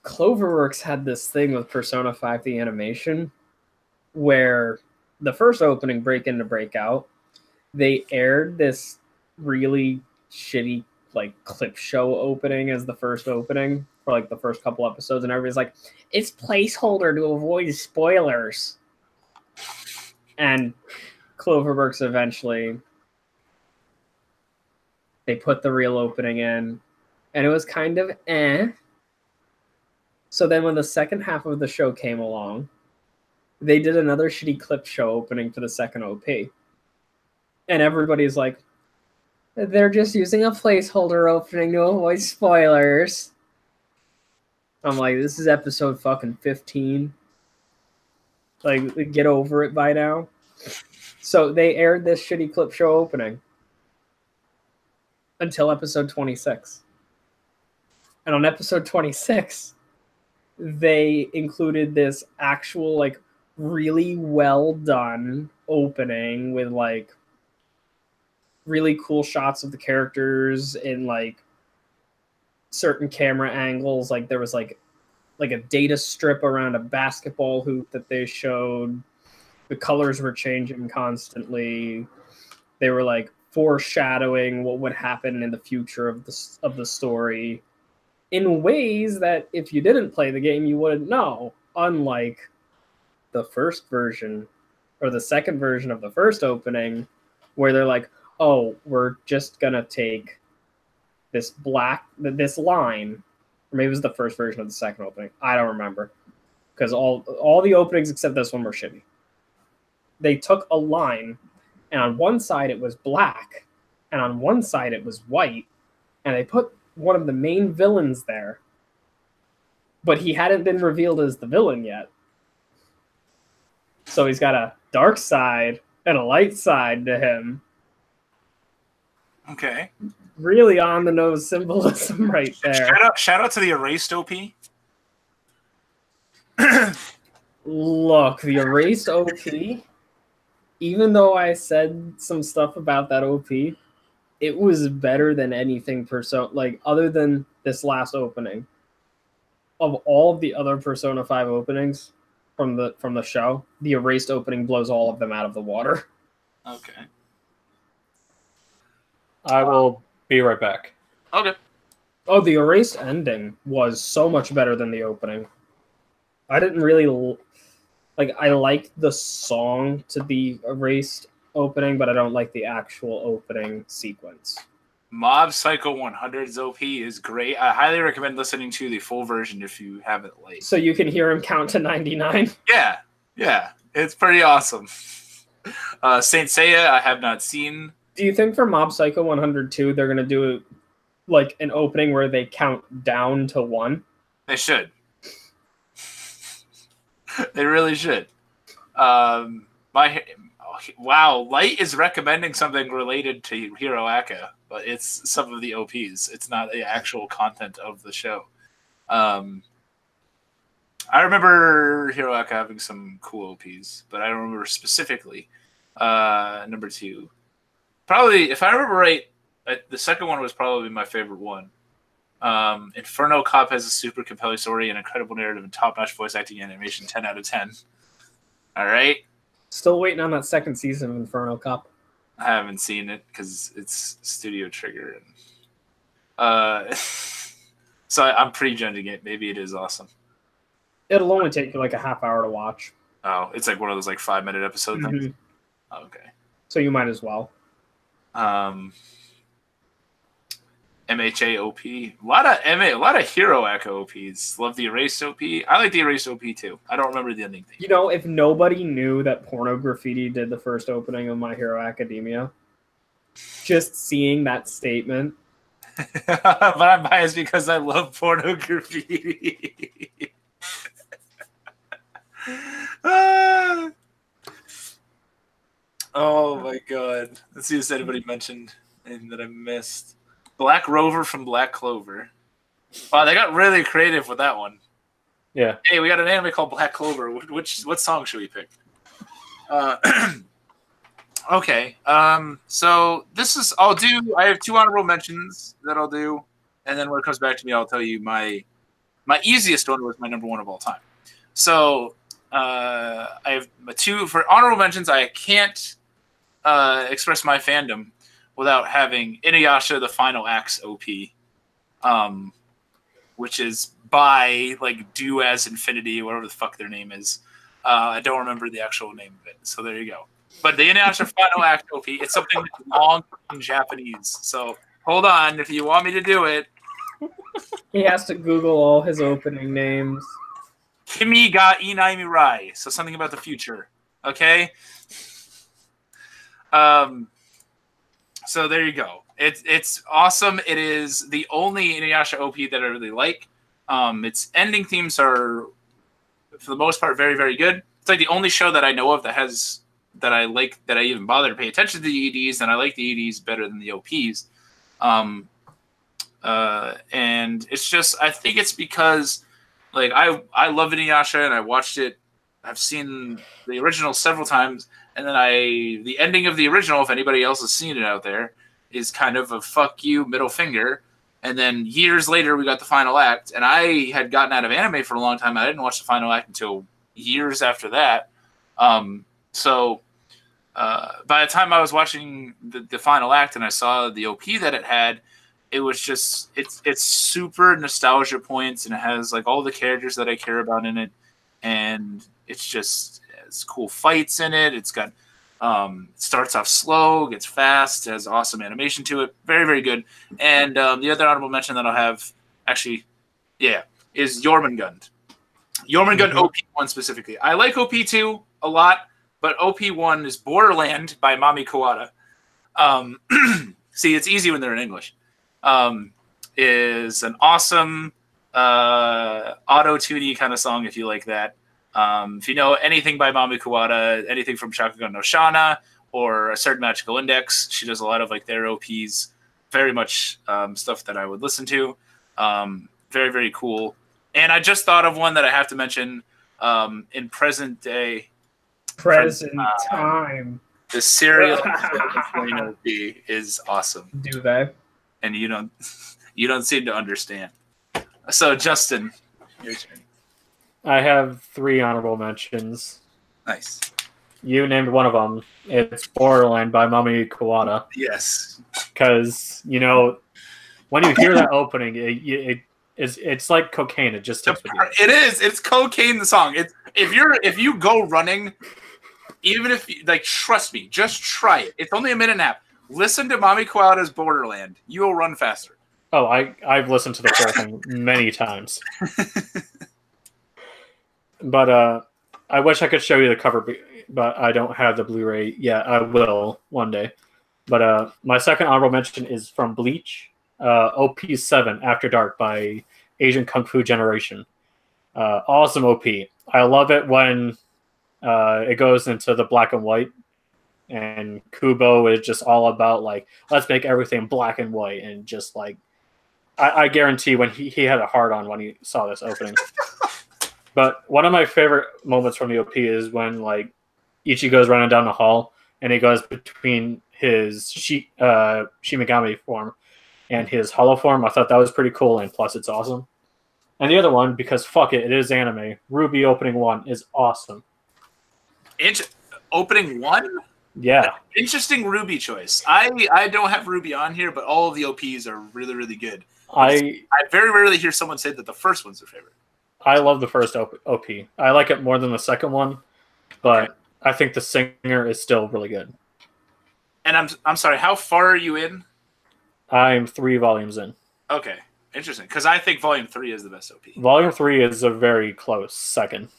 Cloverworks had this thing with Persona 5 the animation where the first opening, Break In to Break Out, they aired this really shitty like clip show opening as the first opening for like the first couple episodes, and everybody's like, it's placeholder to avoid spoilers. And Cloverworks eventually, they put the real opening in, and it was kind of eh. So then when the second half of the show came along, they did another shitty clip show opening for the second OP. And everybody's like, they're just using a placeholder opening to avoid spoilers. I'm like, this is episode fucking 15. Like, get over it by now. So they aired this shitty clip show opening until episode 26. And on episode 26, they included this actual, like, really well done opening with, like, really cool shots of the characters in, like, certain camera angles. Like, there was, like a data strip around a basketball hoop that they showed. The colors were changing constantly. They were, like, foreshadowing what would happen in the future of the story in ways that if you didn't play the game, you wouldn't know. Unlike the first version or the second version of the first opening, where they're like, oh, we're just gonna take this line, or maybe it was the first version of the second opening. I don't remember, because all the openings except this one were shitty. They took a line, and on one side it was black, and on one side it was white, and they put one of the main villains there, but he hadn't been revealed as the villain yet. So he's got a dark side and a light side to him. Okay. Really on the nose symbolism right there. Shout out to the erased OP. Look, the erased OP, even though I said some stuff about that OP, it was better than anything Persona, like, other than this last opening. Of all of the other Persona 5 openings from the show, the erased opening blows all of them out of the water. Okay. I will be right back. Okay. Oh, the erased ending was so much better than the opening. I didn't really I liked the song to the erased opening, but I don't like the actual opening sequence. Mob Psycho 100's OP is great. I highly recommend listening to the full version if you have it late. So you can hear him count to 99? Yeah. It's pretty awesome. Saint Seiya, I have not seen. Do you think for Mob Psycho 102 they're going to do like an opening where they count down to 1? They should. They really should. Wow, Light is recommending something related to Hiroaka, but it's some of the OPs. It's not the actual content of the show. I remember Hiroaka having some cool OPs, but I don't remember specifically. Number 2. Probably, if I remember right, the second one was probably my favorite one. Inferno Cop has a super compelling story and incredible narrative and top-notch voice acting and animation. 10 out of 10. All right. Still waiting on that second season of Inferno Cop. I haven't seen it because it's Studio Trigger, and so I'm prejudging it. Maybe it is awesome. It'll only take you like a half hour to watch. Oh, it's like one of those like 5-minute episode things. Okay. So you might as well. MHAOP. A lot of MA, a lot of Hero Echo OPs. Love the Erased OP. I like the Erased OP too. I don't remember the ending thing. You know, if nobody knew that Porno Graffiti did the first opening of My Hero Academia, just seeing that statement. But I'm biased because I love Porno Graffiti. Oh my god. Let's see if anybody mentioned anything that I missed. Black Rover from Black Clover. Wow, they got really creative with that one. Yeah. Hey, we got an anime called Black Clover. What song should we pick? Okay. So this is I have 2 honorable mentions that I'll do, and then when it comes back to me, I'll tell you my easiest one was my number 1 of all time. So I have my 2 for honorable mentions. I can't express my fandom without having Inuyasha the Final Acts OP, which is by like Do As Infinity, whatever the fuck their name is. I don't remember the actual name of it, so there you go. But the Inuyasha Final Act OP, it's something that's long in Japanese. So hold on, if you want me to do it. He has to Google all his opening names. Kimi ga inai mirai, so something about the future. Okay? So there you go. It's awesome. It is the only Inuyasha OP that I really like. Its ending themes are, for the most part, very, very good. It's like the only show that I know of that I like, that I even bother to pay attention to the EDs, and I like the EDs better than the OPs. And it's just, I think it's because, like, I love Inuyasha, and I watched it. I've seen the original several times, and then the ending of the original, if anybody else has seen it out there, is kind of a fuck you middle finger. And then years later, we got the final act, and I had gotten out of anime for a long time. I didn't watch the final act until years after that. So by the time I was watching the final act and I saw the OP that it had, it was just, it's super nostalgia points, and it has like all the characters that I care about in it, and it's cool fights in it. It's got it starts off slow, gets fast, has awesome animation to it, very, very good. And the other honorable mention that I'll have, actually, is Jormungand. Jormungand OP1 specifically. I like OP2 a lot, but OP1 is Borderland by Mami Kawada. See, it's easy when they're in English. Is an awesome auto-tuny kind of song if you like that. If you know anything by Mami Kawada, anything from Shakugan no Shana or A Certain Magical Index, she does a lot of like their OPs, very much stuff that I would listen to. Very, very cool. And I just thought of one that I have to mention in present day. Present time. The serial OP is awesome. Do they? And you don't seem to understand. So Justin, your turn. I have 3 honorable mentions. Nice. You named one of them. It's Borderland by Mami Kawada. Yes. Because, when you hear that opening, it's like cocaine. It just sticks with you. It is. It's cocaine, the song. If you go running, even if, like, trust me, just try it. It's only a minute and a half. Listen to Mami Kawada's Borderland. You will run faster. Oh, I've listened to the whole thing many times. But I wish I could show you the cover, but I don't have the Blu-ray yet. I will one day. But my second honorable mention is from Bleach, OP7 After Dark by Asian Kung Fu Generation. Awesome OP. I love it when it goes into the black and white, and Kubo is just all about like, let's make everything black and white, and just like, I guarantee when he had a hard on when he saw this opening. But one of my favorite moments from the OP is when like Ichigo's running down the hall and he goes between his Shimigami form and his hollow form. I thought that was pretty cool, and plus it's awesome. And the other one, because fuck it is anime, Ruby opening 1 is awesome. Opening 1? Yeah. Interesting Ruby choice. I don't have Ruby on here, but all of the OPs are really, really good. I very rarely hear someone say that the first one's their favorite. I love the first OP. I like it more than the second one, but I think the singer is still really good. And I'm sorry, how far are you in? I'm 3 volumes in. Okay, interesting. Because I think Volume 3 is the best OP. Volume 3 is a very close second.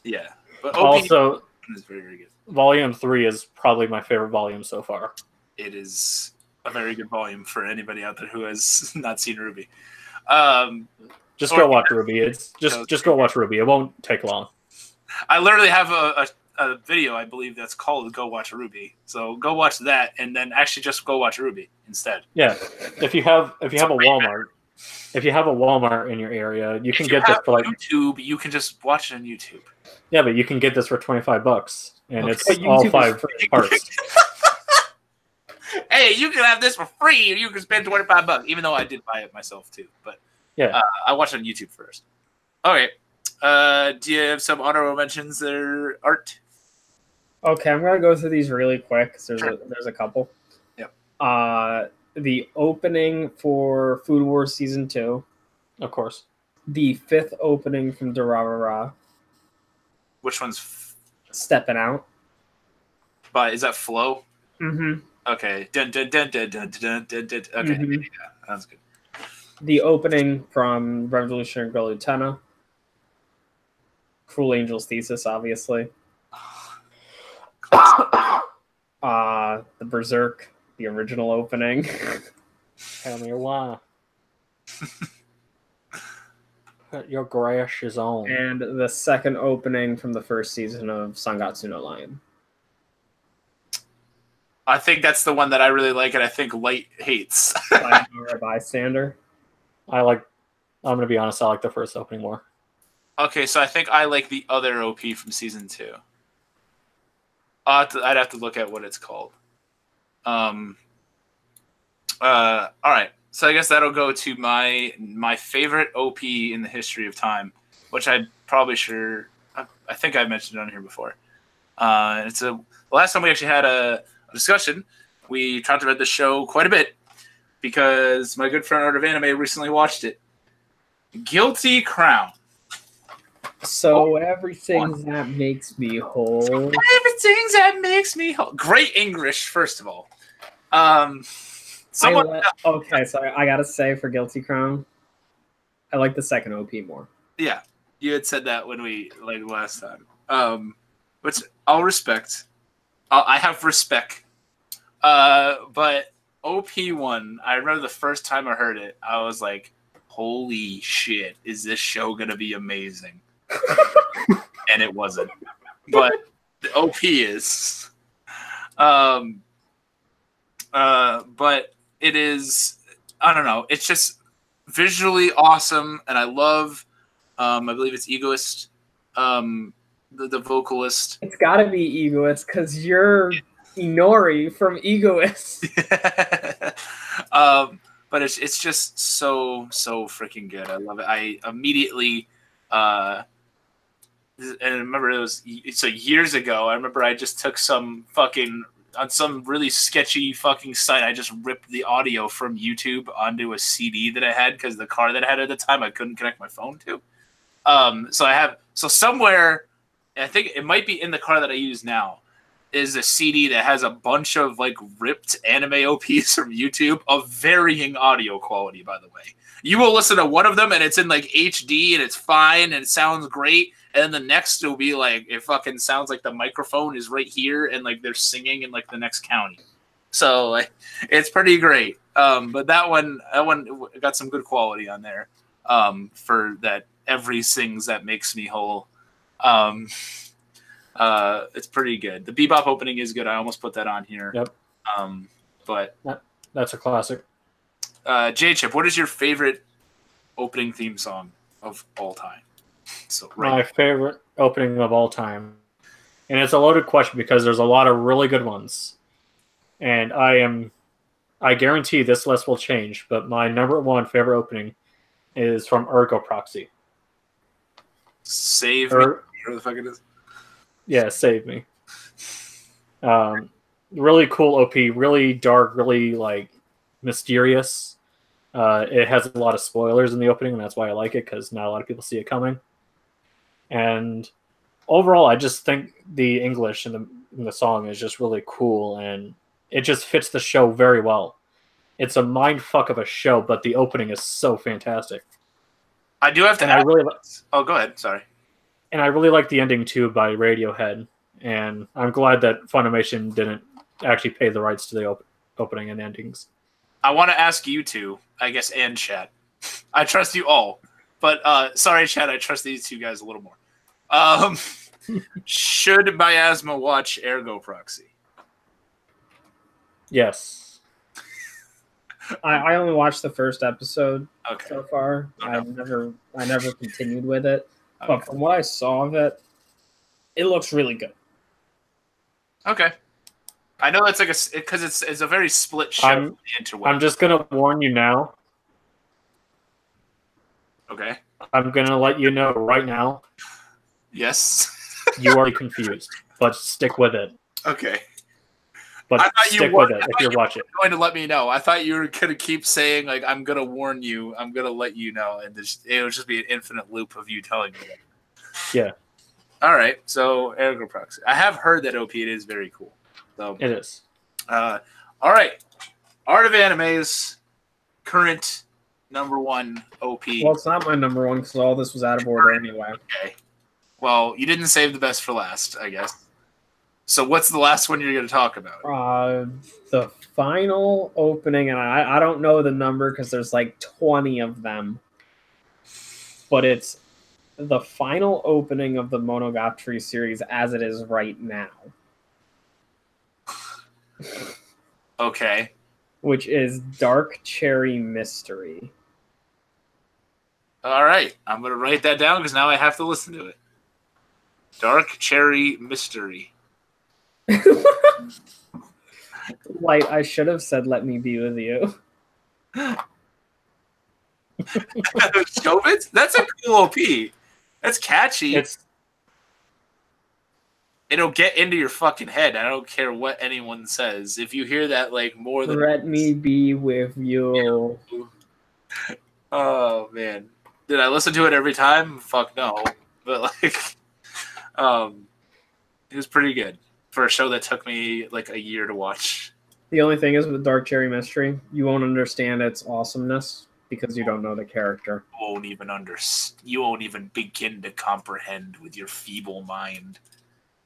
Yeah, but OP Also, is very, very good. Volume 3 is probably my favorite volume so far. It is a very good volume for anybody out there who has not seen Ruby. Just go watch Ruby. It's just go watch Ruby. It won't take long. I literally have a video, I believe, that's called "Go Watch Ruby." So go watch that, and then actually just go watch Ruby instead. Yeah, if you have a Walmart, in your area, you can get this for like YouTube. You can just watch it on YouTube. Yeah, but you can get this for $25, and Okay. it's all 5 parts. Hey, you can have this for free, and you can spend $25. Even though I did buy it myself too, but yeah, I watched it on YouTube first. Okay. Do you have some honorable mentions there, Art? Okay, I'm gonna go through these really quick because Sure. there's a couple. Yep. The opening for Food Wars Season 2. Of course. The 5th opening from Durarara. Which one's Stepping Out. is that Flow? Mm-hmm. Okay. Dun, dun, dun, dun, dun, dun, dun, dun. Okay. Mhm. Yeah, that's good. The opening from Revolutionary Girl Utena. Cruel Angel's Thesis, obviously. The Berserk, the original opening. Tell me why. Put your grass is on. And the 2nd opening from the 1st season of Sangatsu no Lion. I think that's the one that I really like, and I think Light hates. By a bystander. I'm gonna be honest, I like the first opening more. Okay, so I think I like the other OP from Season 2. I'd have to look at what it's called. All right. So I guess that'll go to my favorite OP in the history of time, which I think I mentioned it on here before. The last time we actually had a discussion, we talked about the show quite a bit because my good friend Art of Anime recently watched it. Guilty Crown. So everything that makes me whole. Everything that makes me whole. Great English, first of all. Okay, so I gotta say for Guilty Crown, I like the 2nd OP more. Yeah, you had said that when we last time. Which I'll respect. I have respect. But OP1, I remember the first time I heard it, I was like, "Holy shit! Is this show gonna be amazing?" And it wasn't. But the OP is. But it is, I don't know, it's just visually awesome, and I love, I believe it's Egoist, the vocalist. It's gotta be Egoist, because you're Inori from Egoist. But it's just so freaking good. I love it. I immediately, and I remember it was so years ago. I remember I just took on some really sketchy fucking site, I just ripped the audio from YouTube onto a CD that I had because the car that I had at the time I couldn't connect my phone to. So somewhere, I think it might be in the car that I use now, is a CD that has a bunch of like ripped anime OPs from YouTube of varying audio quality, by the way. You will listen to one of them and it's in like HD and it's fine and it sounds great. And then the next will be like, it fucking sounds like the microphone is right here and like they're singing in like the next county. So like, it's pretty great. But that one got some good quality on there for that every sings that makes me whole. It's pretty good. The Bebop opening is good. I almost put that on here. Yep. But that's a classic. J-Chip, what is your favorite opening theme song of all time? My favorite opening of all time. And it's a loaded question because there's a lot of really good ones. And I guarantee this list will change, but my number 1 favorite opening is from Ergo Proxy. Save me. Whatever the fuck it is. Yeah, Save Me. Really cool OP, really dark, really like mysterious. It has a lot of spoilers in the opening, and that's why I like it, because not a lot of people see it coming. And overall, I just think the English in the song is just really cool, and it just fits the show very well. It's a mind fuck of a show, but the opening is so fantastic. I do have to. And I really, oh, go ahead. Sorry. And I really like the ending too by Radiohead, and I'm glad that Funimation didn't actually pay the rights to the opening and endings. I want to ask you two, I guess, and Chad. I trust you all, but sorry, Chad. I trust these two guys a little more. Should Miasma watch Ergo Proxy? Yes. I only watched the first episode Okay. so far. Okay. I never continued with it. Okay. But from what I saw of it, it looks really good. Okay. I know it's like because it's a very split show. I'm just gonna warn you now. Okay. I'm gonna let you know right now. Yes. You are confused, but stick with it. Okay. But stick with it if you're watching. Going to let me know. I thought you were gonna keep saying like I'm gonna warn you. I'm gonna let you know, and it would just be an infinite loop of you telling me that. Yeah. All right. So Ergo Proxy. I have heard that OP is very cool. So it is. All right. Art of Anime's current #1 OP. Well, it's not my #1 because all this was out of order anyway. Okay. Well, you didn't save the best for last, I guess. So what's the last one you're going to talk about? The final opening, and I don't know the number because there's like 20 of them. But it's the final opening of the Monogatari series as it is right now. Okay. Which is Dark Cherry Mystery. All right. I'm going to write that down because now I have to listen to it. Dark Cherry Mystery. Light, I should have said let me be with you. Shovitz? That's a cool OP. That's catchy. It'll get into your fucking head. I don't care what anyone says. If you hear that like more than let me be with you. Oh man. Did I listen to it every time? Fuck no. But like it was pretty good for a show that took me like a year to watch. The only thing is with Dark Cherry Mystery, you won't understand its awesomeness because you don't know the character. You won't even begin to comprehend with your feeble mind.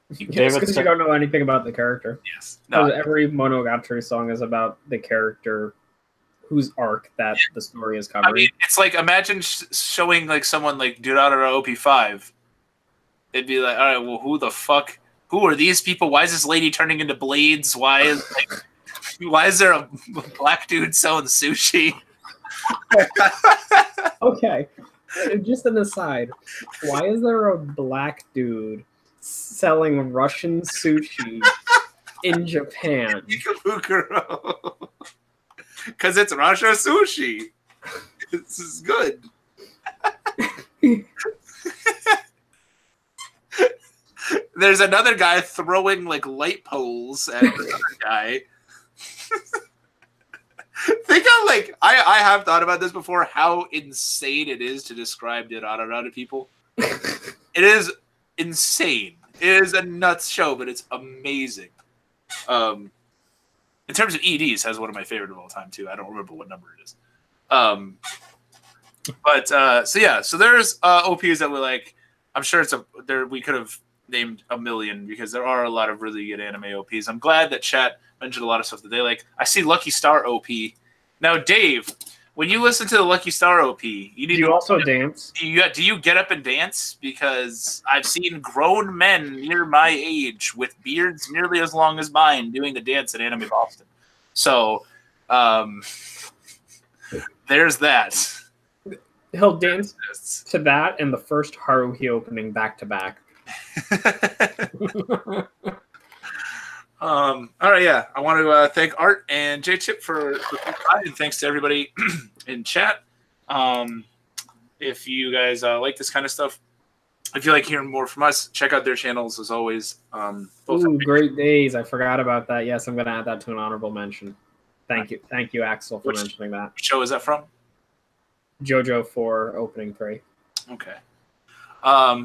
Because you don't know anything about the character. Yes. No. Every Monogatari song is about the character whose arc that the story is covering. I mean, it's like imagine showing like someone like Durarara OP5. It'd be like, all right, well, who are these people? Why is this lady turning into blades? Why is there a black dude selling sushi? Okay, just an aside. Why is there a black dude selling Russian sushi in Japan? Because it's Russia sushi. This is good. There's another guy throwing like light poles at another guy. Think how like I have thought about this before. How insane it is to describe Durarara to people. It is insane. It is a nuts show, but it's amazing. In terms of EDs, has one of my favorite of all time too. I don't remember what number it is. So there's OPs that were like. I'm sure we could have named a million because there are a lot of really good anime OPs. I'm glad that chat mentioned a lot of stuff that they like. I see Lucky Star OP. Now, Dave, when you listen to the Lucky Star OP, you also dance. Do you get up and dance? Because I've seen grown men near my age with beards nearly as long as mine doing the dance at Anime Boston. So, there's that. He'll dance to that and the first Haruhi opening back to back. All right, yeah. I want to thank Art and J-Chip for and thanks to everybody in chat. If you guys like this kind of stuff, if you like hearing more from us, check out their channels as always. Ooh, Great Days. I forgot about that. Yes, I'm going to add that to an honorable mention. Thank you, Axel, for mentioning that. Which show is that from? JoJo 4 opening 3. Okay.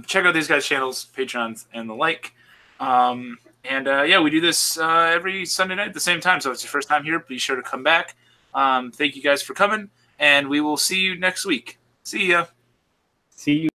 Check out these guys' channels, Patreons, and the like. We do this every Sunday night at the same time. So if it's your first time here, be sure to come back. Thank you guys for coming, and we will see you next week. See ya. See you.